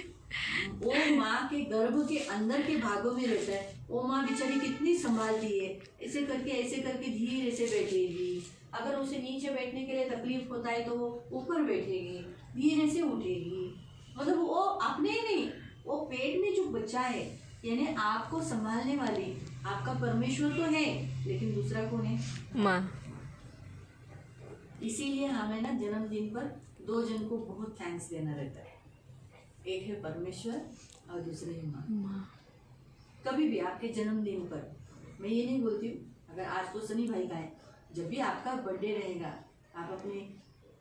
वो माँ के गर्भ के अंदर के भागों में रहता है। वो माँ बेचारी कितनी संभालती है, ऐसे करके धीरे से बैठेगी। अगर उसे नीचे बैठने के लिए तकलीफ होता है तो वो ऊपर बैठेगी, धीरे से उठेगी। मतलब वो अपने नहीं, वो पेट में जो बच्चा है यानी आपको संभालने वाली आपका परमेश्वर तो है, लेकिन दूसरा कौन है? माँ। इसीलिए हमें ना जन्मदिन पर 2 जन को बहुत थैंक्स देना रहता है। एक है परमेश्वर और दूसरे है माँ। कभी भी आपके जन्मदिन पर, मैं ये नहीं बोलती हूँ अगर आज तो सनी भाई का है, जब भी आपका बर्थडे रहेगा आप अपने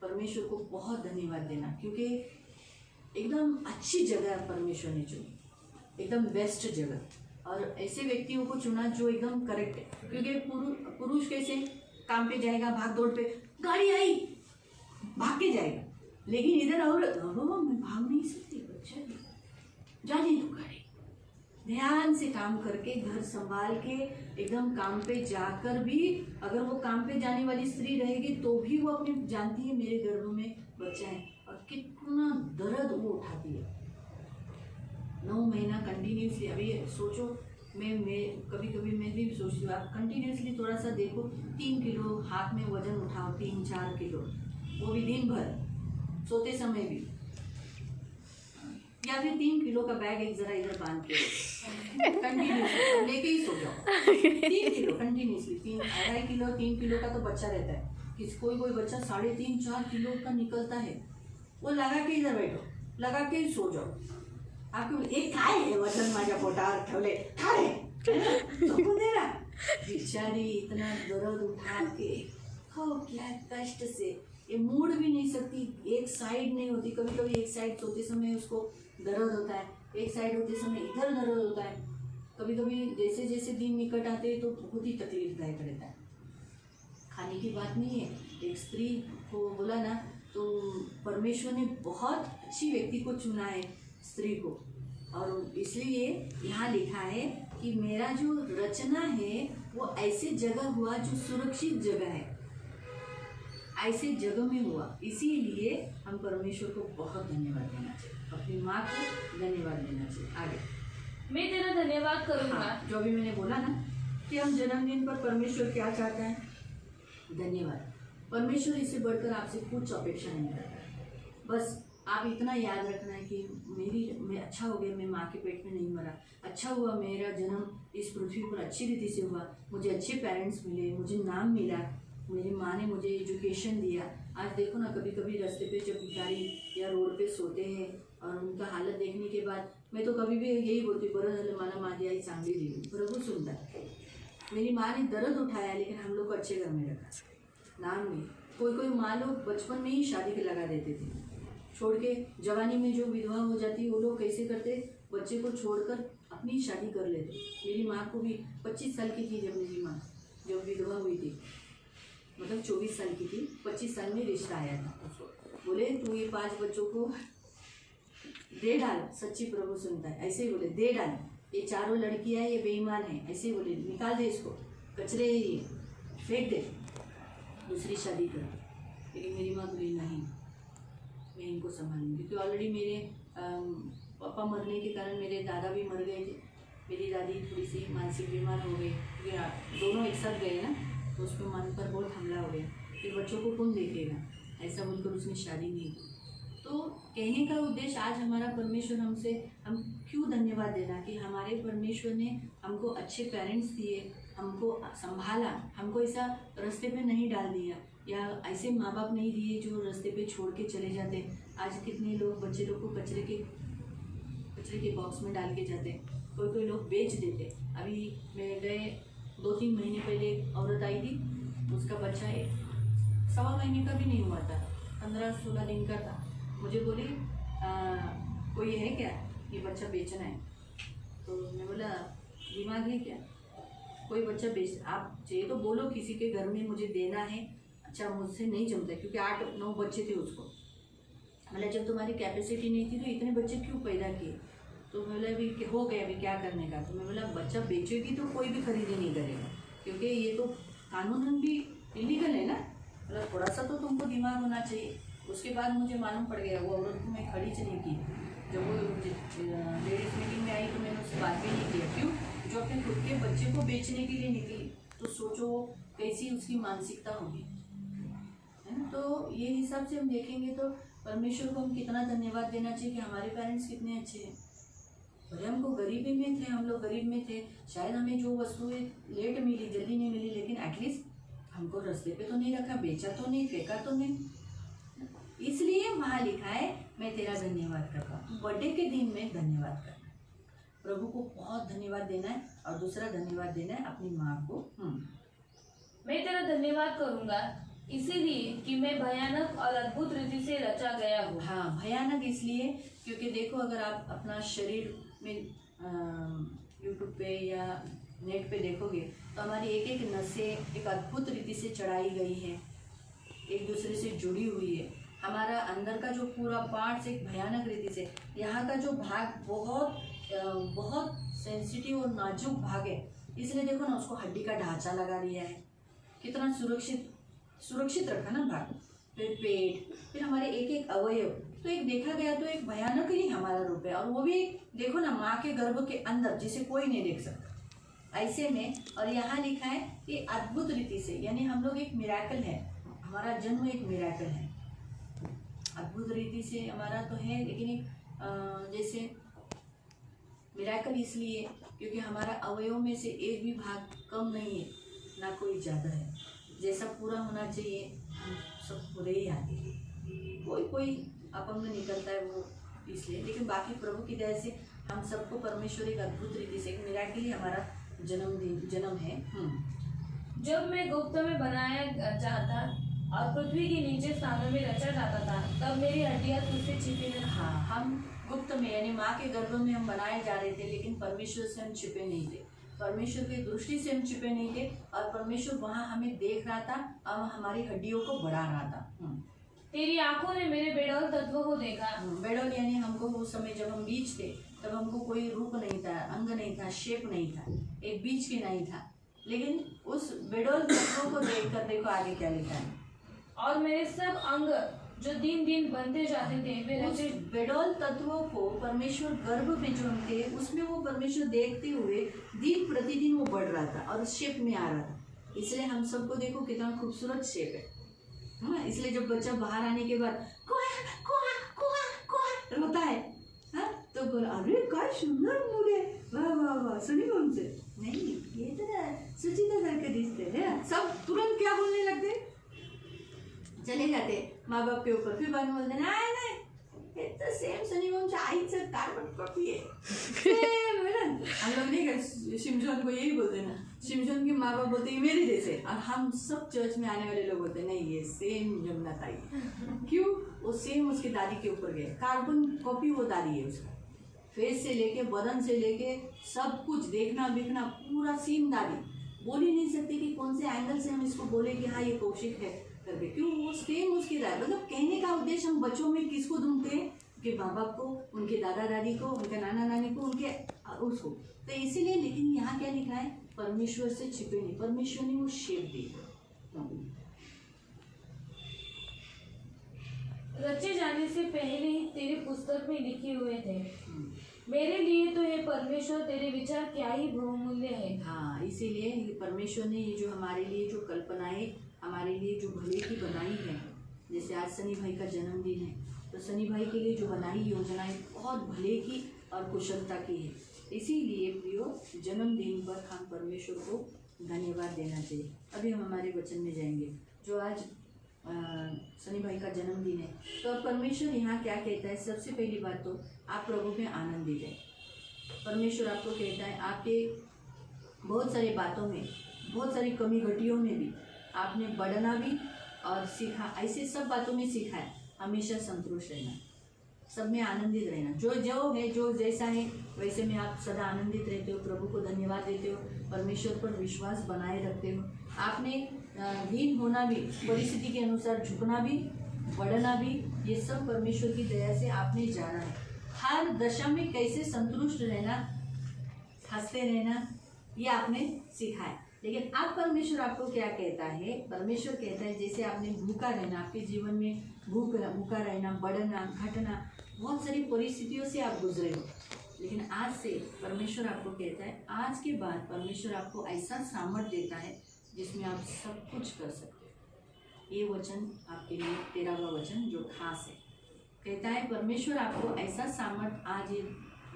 परमेश्वर को बहुत धन्यवाद देना, क्योंकि एकदम अच्छी जगह परमेश्वर ने चुनी, एकदम बेस्ट जगह। और ऐसे व्यक्तियों को चुना जो एकदम करेक्ट है, क्योंकि पुरुष कैसे काम पे जाएगा, भाग दौड़ पे, गाड़ी आई भाग के जाएगा, लेकिन इधर औरत मैं भाग नहीं सकती, बच्चा जाने दो गाड़ी, ध्यान से काम करके घर संभाल के एकदम काम पे जाकर भी, अगर वो काम पे जाने वाली स्त्री रहेगी तो भी वो अपनी जानती है मेरे गर्भ में बच्चा है, और कितना दर्द वो उठाती है 9 महीना कंटिन्यूसली। अभी सोचो, मैं कभी कभी मैं भी सोचती हूँ, आप कंटिन्यूसली थोड़ा सा देखो, 3 किलो हाथ में वजन उठाओ, 3-4 किलो, वो भी दिन भर, सोते समय भी, या फिर 3 किलो का बैग एक जरा इधर बांध के कंटिन्यूसली लेके ही सो जाओ, 3 किलो कंटिन्यूसली, 2.5 किलो 3 किलो का तो बच्चा रहता है, कोई बच्चा 3.5-4 किलो का निकलता है, वो लगा के इधर बैठो, लगा के ही सो जाओ, आपको एक काय है वजन माझ्या पोटावर ठेवले, काय झोपून दे ना, बिचारी इतना दर्द उठा के, हो क्या कष्ट से, ये मुड़ भी नहीं सकती, एक साइड नहीं होती, कभी कभी एक साइड सोते समय उसको दर्द होता है, एक साइड होते समय इधर दर्द होता है, कभी कभी जैसे जैसे दिन निकट आते हैं तो बहुत ही तकलीफदायक रहता है। खाने की बात नहीं है, एक स्त्री को बोला ना, तो परमेश्वर ने बहुत अच्छी व्यक्ति को चुना है, स्त्री को, और इसलिए यहाँ लिखा है कि मेरा जो रचना है वो ऐसे जगह हुआ जो सुरक्षित जगह है, ऐसे जगह में हुआ, इसीलिए हम परमेश्वर को बहुत धन्यवाद देना चाहिए, अपनी माँ को धन्यवाद देना चाहिए। आगे मैं तेरा धन्यवाद करूँगा। हाँ, जो भी मैंने बोला ना कि हम जन्मदिन पर परमेश्वर क्या चाहता है, धन्यवाद। परमेश्वर इससे बढ़कर आपसे कुछ अपेक्षा नहीं करता है, बस आप इतना याद रखना है कि मैं अच्छा हो गया, मैं माँ के पेट में नहीं मरा, अच्छा हुआ मेरा जन्म इस पृथ्वी पर अच्छी रीति से हुआ, मुझे अच्छे पेरेंट्स मिले, मुझे नाम मिला, मेरी माँ ने मुझे एजुकेशन दिया। आज देखो ना, कभी कभी रास्ते पे जब भिखारी या रोड पे सोते हैं और उनका हालत देखने के बाद मैं तो कभी भी यही बोलती, बरं झालं मला माझी आई चांगली दिली, प्रभु सुनता है। मेरी माँ ने दर्द उठाया, लेकिन हम लोग को अच्छे घर में रखा, नाम नहीं। कोई माँ लोग बचपन में ही शादी के लगा देते थे, छोड़ के, जवानी में जो विधवा हो जाती वो लोग कैसे करते, बच्चे को छोड़कर अपनी शादी कर लेते। मेरी माँ को भी 25 साल की थी जब मेरी माँ जब विधवा हुई थी, मतलब 24 साल की थी, 25 साल में रिश्ता आया था उसको, बोले तू ये 5 बच्चों को दे डाल, सच्ची प्रभु सुनता है, ऐसे ही बोले, दे डाल, ये चारों लड़कियां ये बेईमान है, ऐसे ही बोले, निकाल दे इसको, कचरे ये फेंक दे, दूसरी शादी कर। लेकिन मेरी माँ बोली नहीं, मैं इनको संभालूंगी, क्योंकि ऑलरेडी मेरे पापा मरने के कारण मेरे दादा भी मर गए थे, मेरी दादी थोड़ी सी मानसिक बीमार हो गई, क्योंकि दोनों एक साथ गए ना, तो उसके मन पर बहुत हमला हो गया, फिर बच्चों को कौन देखेगा, ऐसा बोलकर उसने शादी नहीं की। तो कहने का उद्देश्य, आज हमारा परमेश्वर हमसे, हम क्यों धन्यवाद देना कि हमारे परमेश्वर ने हमको अच्छे पेरेंट्स दिए, हमको संभाला, हमको ऐसा रास्ते पे नहीं डाल दिया, या ऐसे माँ बाप नहीं दिए जो रास्ते पे छोड़ के चले जाते। आज कितने लोग बच्चे लोग को कचरे के बॉक्स में डाल के जाते, कोई लोग बेच देते। अभी मैं गए 2-3 महीने पहले एक औरत आई थी, उसका बच्चा 1.25 महीने का भी नहीं हुआ था, 15-16 दिन का था। मुझे बोली कोई है क्या, ये बच्चा बेचना है। तो मैं बोला दिमाग है क्या, कोई बच्चा बेच, आप चाहिए तो बोलो किसी के घर में मुझे देना है। अच्छा मुझसे नहीं जमता, क्योंकि 8-9 बच्चे थे उसको। मतलब जब तुम्हारी कैपेसिटी नहीं थी तो इतने बच्चे क्यों पैदा किए। तो मैं बोला अभी हो गया, अभी क्या करने का। तो मैं बोला बच्चा बेचेगी तो कोई भी खरीदी नहीं करेगा, क्योंकि ये तो कानूनन भी इलीगल है ना। मतलब थोड़ा सा तो तुमको दिमाग होना चाहिए। उसके बाद मुझे मालूम पड़ गया, वो औरत को मैं खड़ी चली की, जब वो लेडीज मीटिंग में आई तो मैंने उससे बात भी नहीं किया। क्यों, जो अपने खुद के बच्चे को बेचने के लिए निकली, तो सोचो कैसी उसकी मानसिकता होगी, है ना। तो ये हिसाब से हम देखेंगे तो परमेश्वर को हम कितना धन्यवाद देना चाहिए कि हमारे पेरेंट्स कितने अच्छे हैं। भले हमको गरीबी में थे, हम लोग गरीब में थे, शायद हमें जो वस्तुएं लेट मिली, जल्दी नहीं मिली, लेकिन एटलीस्ट हमको रास्ते पे तो नहीं रखा, बेचा तो नहीं, फेंका तो नहीं। इसलिए वहाँ लिखा है मैं तेरा धन्यवाद करता हूँ। बर्थडे के दिन में धन्यवाद करना, प्रभु को बहुत धन्यवाद देना है। और दूसरा धन्यवाद देना है अपनी माँ को। मैं तेरा धन्यवाद करूँगा इसीलिए कि मैं भयानक और अद्भुत रीति से रचा गया हूँ। हाँ, भयानक इसलिए क्योंकि देखो अगर आप अपना शरीर में यूट्यूब पे या नेट पे देखोगे तो हमारी एक एक नसें एक अद्भुत रीति से चढ़ाई गई है, एक दूसरे से जुड़ी हुई है। हमारा अंदर का जो पूरा पार्ट्स एक भयानक रीति से, यहाँ का जो भाग बहुत बहुत सेंसिटिव और नाजुक भाग है, इसलिए देखो ना उसको हड्डी का ढांचा लगा दिया है, कितना सुरक्षित रखा ना भाग। फिर पेट, फिर हमारे एक एक अवयव, तो एक देखा गया तो एक भयानक ही हमारा रूप है, और वो भी देखो ना माँ के गर्भ के अंदर जिसे कोई नहीं देख सकता ऐसे में। और यहाँ लिखा है कि अद्भुत रीति से, यानी हम लोग एक मिराकल है, हमारा जन्म एक मिराकल है। अद्भुत रीति से हमारा तो है, लेकिन एक जैसे मिराकल इसलिए क्योंकि हमारा अवयव में से एक भी भाग कम नहीं है ना कोई ज़्यादा है। जैसा पूरा होना चाहिए हम सब पूरे ही आते हैं, कोई अपंग निकलता है वो इसलिए, लेकिन बाकी प्रभु की दया से हम सबको परमेश्वर एक अद्भुत रीति से, एक मिराकल ही हमारा जन्म है। जब मैं गुप्त में बनाया जाता और पृथ्वी के नीचे स्थानों में रचा जाता था, तब मेरी हड्डियां तुझसे छिपी न। हाँ, हम गुप्त में यानी माँ के गर्भ में हम बनाए जा रहे थे, लेकिन परमेश्वर से हम छिपे नहीं थे, परमेश्वर की दृष्टि से हम छिपे नहीं थे, और परमेश्वर वहाँ हमें देख रहा था और हमारी हड्डियों को बढ़ा रहा था। तेरी आंखों ने मेरे बेडौल तत्व को देखा। बेडौल यानी हमको उस समय जब हम बीज थे तब हमको कोई रूप नहीं था, अंग नहीं था, शेप नहीं था, एक बीज के नहीं था, लेकिन उस बेडौल तत्वों को देखकर देखो आगे क्या लिखा है। और मेरे सब अंग जो दिन दिन बनते जाते थे वे रचे। बेडौल तत्वों को परमेश्वर गर्भ में जो थे उसमें वो परमेश्वर देखते हुए दिन प्रतिदिन वो बढ़ रहा था और उस शेप में आ रहा था। इसलिए हम सबको देखो कितना खूबसूरत शेप है, हाँ। इसलिए जब बच्चा बाहर आने के बाद रोता है, हाँ, तो बोला अरे क्या सुंदर मुझे, वाह वाह वाह, सुनी उनसे नहीं ये तो सुचिता करके दिखते हैं, सब तुरंत क्या बोलने लगते, चले जाते माँ बाप के ऊपर, फिर बाद में बोलते नहीं ये तो सेम सनी वंश आईचं कार्बन कॉपी है। हम लोग नहीं शिमशोन को यही बोलते ना, शिमशोन के माँ बाप बोलते हैं मेरे जैसे, और हम सब चर्च में आने वाले लोग बोलते हैं नहीं ये सेम जमुना ताई। क्यों? वो सेम उसकी दादी के ऊपर गए, कार्बन कॉपी वो दादी है उसका, फेस से लेके बदन से लेके सब कुछ देखना बिखना पूरा सेम दादी। बोल ही नहीं सकते कि कौन से एंगल से हम इसको बोले कि हाँ ये कौशिक है करके, क्यों? वो सेम उसकी राय, मतलब कहने का उद्देश्य हम बच्चों में किसको ढूंढते हैं, उनके माँ बाप को, उनके दादा दादी को, उनके नाना नानी को, उनके उसको, तो इसीलिए। लेकिन यहाँ क्या लिखा है, परमेश्वर से छिपे नहीं, परमेश्वर ने वो शेप दी। रचे जाने से पहले ही तेरे पुस्तक में लिखे हुए थे, मेरे लिए तो ये परमेश्वर तेरे विचार क्या ही बहुमूल्य है। हाँ, इसीलिए परमेश्वर ने ये जो हमारे लिए जो कल्पनाएं हमारे लिए जो भले की बनाई है, जैसे आज सनी भाई का जन्मदिन है, तो सनी भाई के लिए जो बनाई योजनाएं बहुत भले की और कुशलता की है। इसीलिए प्रियो, जन्मदिन पर हम परमेश्वर को धन्यवाद देना चाहिए। अभी हम हमारे वचन में जाएंगे, जो आज सनी भाई का जन्मदिन है, तो परमेश्वर यहाँ क्या कहता है। सबसे पहली बात तो आप प्रभु में आनंदित है। परमेश्वर आपको कहता है आपके बहुत सारी बातों में, बहुत सारी कमी घटियों में भी आपने बढ़ना भी और सीखा, ऐसे सब बातों में सीखा है हमेशा संतुष्ट रहना, सब में आनंदित रहना, जो है जो जैसा है वैसे में आप सदा आनंदित रहते हो, प्रभु को धन्यवाद देते हो, परमेश्वर पर विश्वास बनाए रखते हो। आपने दीन होना भी, परिस्थिति के अनुसार झुकना भी, बढ़ना भी, ये सब परमेश्वर की दया से आपने जाना है। हर दशा में कैसे संतुष्ट रहना, हंसते रहना, ये आपने सीखा है। लेकिन अब परमेश्वर आपको क्या कहता है, परमेश्वर कहता है जैसे आपने भूखा रहना, आपके जीवन में भूखा रहना, बढ़ना, घटना, बहुत सारी परिस्थितियों से आप गुजरे हो, लेकिन आज से परमेश्वर आपको कहता है, आज के बाद परमेश्वर आपको ऐसा सामर्थ्य देता है जिसमें आप सब कुछ कर सकते हो। ये वचन आपके लिए 13वां वचन जो खास है, कहता है परमेश्वर आपको ऐसा सामर्थ्य आज ये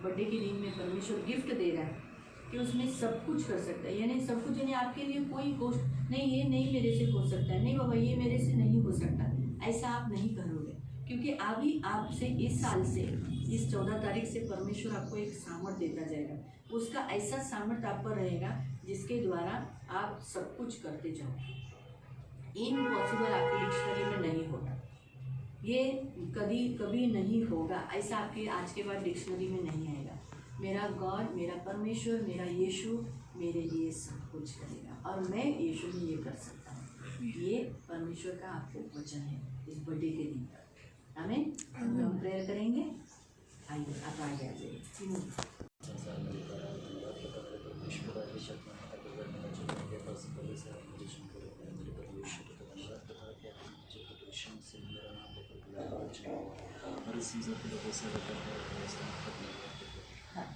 बर्थडे के दिन में परमेश्वर गिफ्ट दे रहा है कि उसमें सब कुछ कर सकता है। यानी सब कुछ, यानी आपके लिए कोई कोशिश नहीं, ये नहीं मेरे से हो सकता है, नहीं बाबा ये मेरे से नहीं हो सकता, ऐसा आप नहीं करोगे, क्योंकि अभी आपसे इस साल से, इस 14 तारीख से परमेश्वर आपको एक सामर्थ्य देता जाएगा। उसका ऐसा सामर्थ्य आप पर रहेगा जिसके द्वारा आप सब कुछ करते जाओ। इम्पॉसिबल आपकी डिक्शनरी में नहीं होगा। ये कभी कभी नहीं होगा, ऐसा आपके आज के बाद डिक्शनरी में नहीं आएगा। मेरा गॉड, मेरा परमेश्वर, मेरा यीशु मेरे लिए सब कुछ करेगा और मैं यीशु में ये कर सकता हूँ। ये परमेश्वर का आपको वचन है इस बर्थडे के दिन पर। आमीन। हम प्रेयर करेंगे। आइए आप आगे आ जाइए।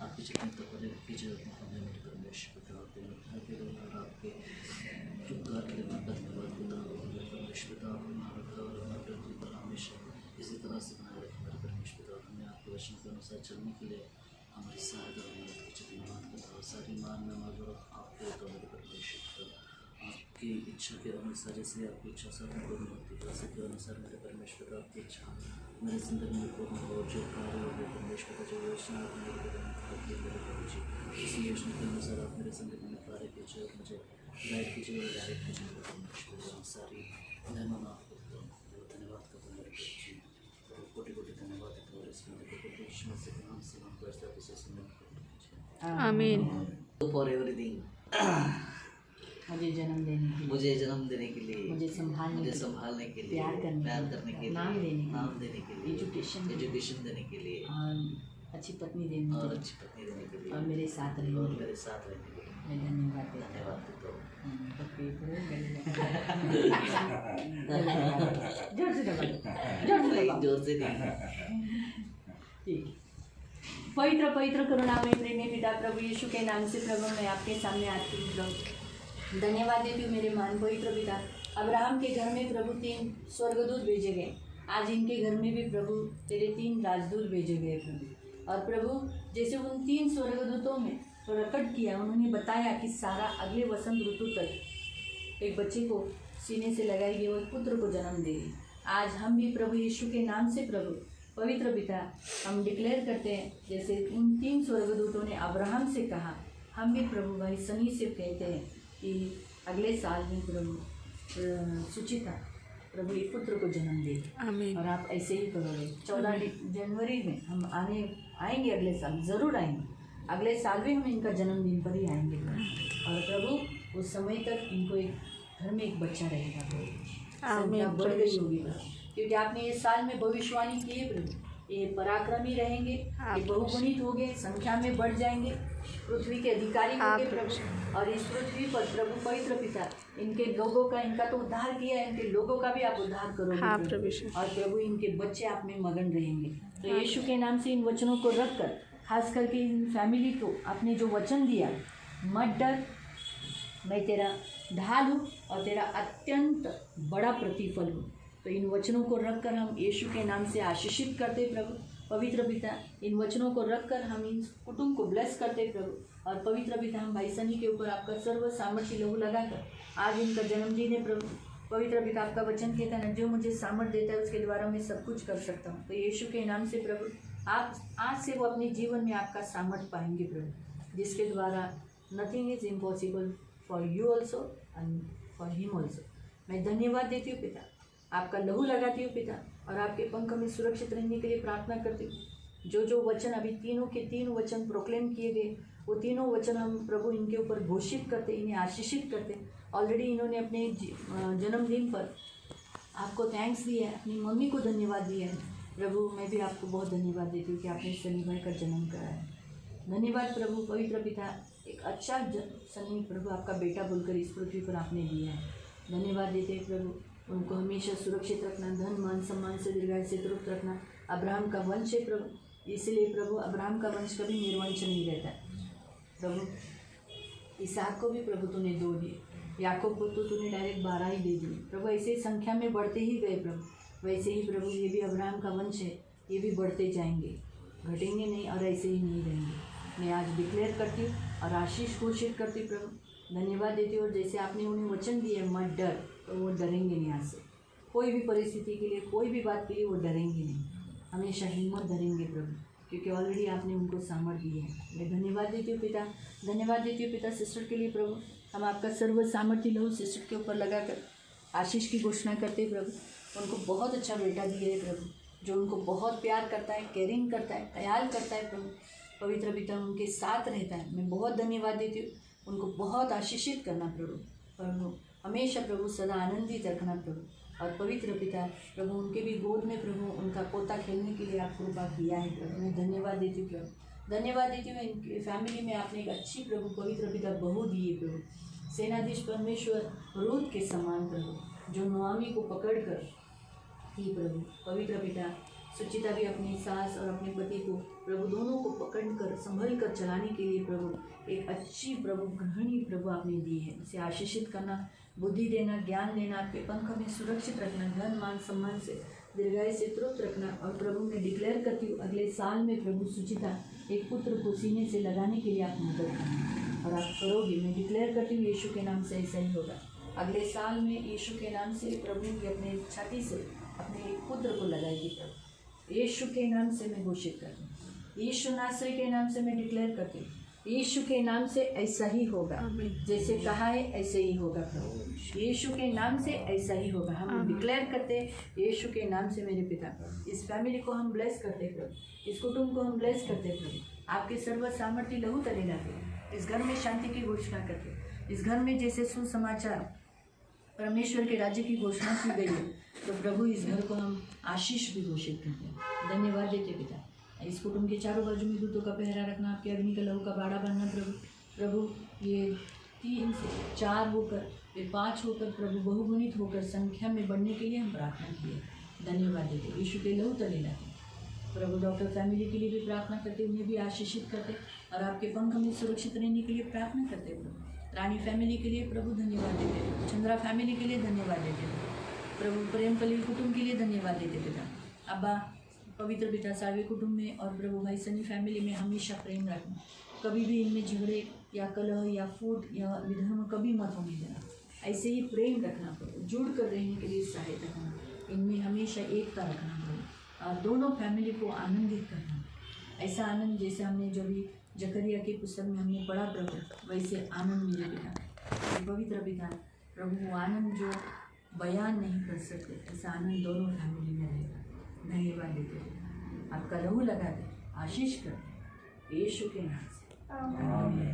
आपकी जितनी तो बड़े पीछे हमें मेरे परमेश्वर पिता आपके उपकार के लिए धन्यवाद देता हूँ। मेरे परमेश्वर पिता हमारा घर और हमारे पृथ्वी पर हमेशा इसी तरह से बनाए रखें। मेरे परमेश्वर पिता हमें आपके वचन के अनुसार चलने के लिए हमारी सहायता और मदद की धन्यवाद करता हूँ। सारी मान में हमारा आपके तो मेरे परमेश्वर पिता आपकी इच्छा के अनुसार, जैसे आपकी इच्छा सब पूर्ण होती है वैसे के अनुसार मेरे परमेश्वर पिता आपकी इच्छा मेरे जिंदगी में पूर्ण हो। जो कार्य हो गए परमेश्वर का जो योजना मेरे प्रभु जी, इसी योजना के अनुसार आप मेरे जिंदगी में कार्य कीजिए और मुझे गाइड कीजिए और डायरेक्ट कीजिए मेरे परमेश्वर। सारी मेहमान आपको देता हूँ, धन्यवाद करता हूँ मेरे प्रभु जी, कोटि कोटि धन्यवाद देता हूँ। इसमें से नाम से नाम को ऐसा विशेष आमीन। फॉर एवरीथिंग, मुझे जन्म देने के लिए, मुझे संभालने के लिए, प्यार करने के लिए, नाम देने के लिए, एजुकेशन देने के लिए और अच्छी पत्नी देने और अच्छी पत्नी देने के लिए और मेरे साथ रहने और के लिए मेरे साथ रहने के लिए मैं धन्यवाद धन्यवाद देता हूँ। जोर से दबा दो। जोर से नहीं। ठीक। पवित्र पवित्र करुणामय प्रेमी पिता प्रभु यीशु के नाम से प्रभु मैं आपके सामने आती हूँ प्रभु। धन्यवाद देती हूँ मेरे महान पवित्र पिता। अब्राहम के घर में प्रभु 3 स्वर्गदूत भेजे गए, आज इनके घर में भी प्रभु तेरे 3 राजदूत भेजे गए प्रभु। और प्रभु जैसे उन 3 स्वर्गदूतों में प्रकट किया, उन्होंने बताया कि सारा अगले वसंत ऋतु तक एक बच्चे को सीने से लगाएगी और पुत्र को जन्म देगी। आज हम भी प्रभु यीशु के नाम से प्रभु पवित्र पिता हम डिक्लेयर करते हैं, जैसे उन 3 स्वर्गदूतों ने अब्राहम से कहा, हम भी प्रभु भाई सनी से कहते हैं कि अगले साल में प्रभु सुचिता प्रभु एक पुत्र को जन्म दे। और आप ऐसे ही करोगे। 14 जनवरी में हम आएंगे, अगले साल ज़रूर आएंगे, अगले साल भी हम इनका जन्मदिन पर ही आएंगे। और प्रभु उस समय तक इनको एक घर में एक बच्चा रहेगा प्रभु, संख्या बढ़ गई होगी क्योंकि आपने इस साल में भविष्यवाणी की है प्रभु। ये पराक्रमी रहेंगे, ये बहुगुणित होंगे, संख्या में बढ़ जाएंगे, पृथ्वी के अधिकारी होंगे प्रभु। और इस पृथ्वी पर प्रभु पवित्र पिता इनके लोगों का, इनका तो उद्धार किया है, इनके लोगों का भी आप उद्धार करोगे और प्रभु इनके बच्चे आप में मगन रहेंगे। तो यीशु के नाम से इन वचनों को रखकर खास करके इन फैमिली को आपने जो वचन दिया, मत डर, मैं तेरा ढाल हूँ और तेरा अत्यंत बड़ा प्रतिफल हूँ। तो इन वचनों को रखकर हम यीशु के नाम से आशीषित करते प्रभु पवित्र पिता। इन वचनों को रखकर हम इन कुटुंब को ब्लेस करते प्रभु। और पवित्र पिता हम भाई सनी के ऊपर आपका सर्व सामर्थ्य लहू लगाकर, आज इनका जन्मदिन है प्रभु पवित्र पिता। आपका वचन कहता है, जो मुझे सामर्थ्य देता है उसके द्वारा मैं सब कुछ कर सकता हूँ। तो यीशु के नाम से प्रभु आप आज से वो अपने जीवन में आपका सामर्थ्य पाएंगे प्रभु, जिसके द्वारा nothing is impossible for you also and for him also. मैं धन्यवाद देती हूँ पिता, आपका लहू लगाती हूँ पिता, और आपके पंख में सुरक्षित रहने के लिए प्रार्थना करती हूँ। जो वचन अभी तीनों के 3 वचन प्रोक्लेम किए गए, वो तीनों वचन हम प्रभु इनके ऊपर घोषित करते, इन्हें आशीषित करते। ऑलरेडी इन्होंने अपने जन्मदिन पर आपको थैंक्स दिया है, अपनी मम्मी को धन्यवाद दिया है प्रभु। मैं भी आपको बहुत धन्यवाद देती हूँ कि आपने सनी भाई का जन्म कराया। धन्यवाद प्रभु पवित्र पिता, एक अच्छा सनी प्रभु आपका बेटा बोलकर इस पृथ्वी पर आपने दिया है। धन्यवाद देते हैं प्रभु, उनको हमेशा सुरक्षित रखना, धन मान सम्मान से दीर्घायु से तृप्त रखना। अब्राहम का वंश है प्रभु, इसलिए प्रभु अब्राहम का वंश कभी निर्वंश नहीं रहता प्रभु। इसहाक को भी प्रभु तूने 2 दिए, याकूब को तो तूने डायरेक्ट 12 ही दे दिए प्रभु। ऐसे ही संख्या में बढ़ते ही गए प्रभु। वैसे ही प्रभु ये भी अब्राहम का वंश है, ये भी बढ़ते जाएंगे, घटेंगे नहीं और ऐसे ही नहीं रहेंगे। मैं आज डिक्लेयर करती हूँ और आशीष घोषित करती प्रभु। धन्यवाद देती हूँ, और जैसे आपने उन्हें वचन दिए मत डर, तो वो डरेंगे नहीं। आज से कोई भी परिस्थिति के लिए, कोई भी बात के लिए वो डरेंगे नहीं, हमेशा हिम्मत धरेंगे प्रभु, क्योंकि ऑलरेडी आपने उनको सामर्थ्य दिया है। मैं धन्यवाद देती हूँ पिता, धन्यवाद देती हूँ पिता सिस्टर के लिए प्रभु। हम आपका सर्व सामर्थ्य लहू सिस्टर के ऊपर लगाकर आशीष की घोषणा करते प्रभु। उनको बहुत अच्छा बेटा दिए है प्रभु, जो उनको बहुत प्यार करता है, केयरिंग करता है, ख्याल करता है प्रभु। पवित्र पिता उनके साथ रहता है। मैं बहुत धन्यवाद देती हूँ, उनको बहुत आशीषित करना प्रभु। प्रभु हमेशा प्रभु सदा आनंदित रखना प्रभु। और पवित्र पिता प्रभु उनके भी गोद में प्रभु उनका पोता खेलने के लिए आप कृपा किया है प्रभु। मैं धन्यवाद देती हूँ प्रभु, धन्यवाद देती हूँ। इनकी फैमिली में आपने एक अच्छी प्रभु पवित्र पिता बहू दिए प्रभु, सेनाधीश परमेश्वर रूत के समान प्रभु, जो नोआमी को पकड़ कर ही प्रभु। पवित्र पिता सुचिता भी अपनी सास और अपने पति को प्रभु दोनों को पकड़ कर संभल कर चलाने के लिए प्रभु एक अच्छी प्रभु गृहिणी प्रभु आपने दी है। उसे आशीषित करना, बुद्धि देना, ज्ञान देना, आपके पंख में सुरक्षित रखना, धन मान सम्मान से दीर्घायु से तृप्त रखना। और प्रभु मैं डिक्लेयर करती हूँ अगले साल में प्रभु सुचिता एक पुत्र को सीने से लगाने के लिए आप मदद करना और आप करोगे। मैं डिक्लेयर करती हूँ यीशु के नाम से ऐसा ही होगा। अगले साल में यीशु के नाम से प्रभु की अपने छाती से अपने एक पुत्र को लगाएगी प्रभु। यीशु के नाम से मैं घोषित करती हूँ, यीशु नासरी के नाम से मैं डिक्लेयर करती हूँ, यीशु के नाम से ऐसा ही होगा। जैसे कहा है ऐसे ही होगा प्रभु। यीशु के नाम से ऐसा ही होगा। हम डिक्लेयर करते हैं यीशु के नाम से मेरे पिता। इस फैमिली को हम ब्लेस करते हैं प्रभु, इस कुटुंब को हम ब्लेस करते हैं प्रभु। आपके सर्व सामर्थ्य लहू तले लाते हैं। इस घर में शांति की घोषणा करते हैं। इस घर में जैसे सुसमाचार परमेश्वर के राज्य की घोषणा की गई है, तो प्रभु इस घर को हम आशीष भी घोषित करते हैं। धन्यवाद देते पिता। इस कुटुंब के चारों बाजू में दूतों का पहरा रखना, आपके अग्नि का लहू का बाड़ा बांधना प्रभु। प्रभु ये 3 से 4 होकर फिर 5 होकर प्रभु बहुगुणित होकर संख्या में बढ़ने के लिए हम प्रार्थना किए। धन्यवाद देते यीशु के लहू तले लाते प्रभु। डॉक्टर फैमिली के लिए भी प्रार्थना करते, उन्हें भी आशीषित करते और आपके पंख में सुरक्षित रहने के लिए प्रार्थना करते प्रभु। रानी फैमिली के लिए प्रभु धन्यवाद देते, चंद्रा फैमिली के लिए धन्यवाद देते प्रभु। प्रेम कलील कुटुंब के लिए धन्यवाद देते पिता। अब्बा पवित्र पिता सारे कुटुंब में और प्रभु भाई सनी फैमिली में हमेशा प्रेम रखना, कभी भी इनमें झगड़े या कलह या फूट या विधर्म कभी मत होने देना। ऐसे ही प्रेम रखना प्रभु, जुड़ कर रहने के लिए सहायता करना, इनमें हमेशा एकता रखना प्रभु और दोनों फैमिली को आनंदित करना। ऐसा आनंद जैसे हमने जो भी जकरिया की पुस्तक में हमने पढ़ा प्रभु, वैसे आनंद मेरे पिता पवित्र पिता प्रभु, वो आनंद जो बयान नहीं कर सकते, ऐसा आनंद दोनों फैमिली में रहेगा। धन्यवाद देते आपका लहू लगा दे, आशीष कर यीशु के नाम से आमीन।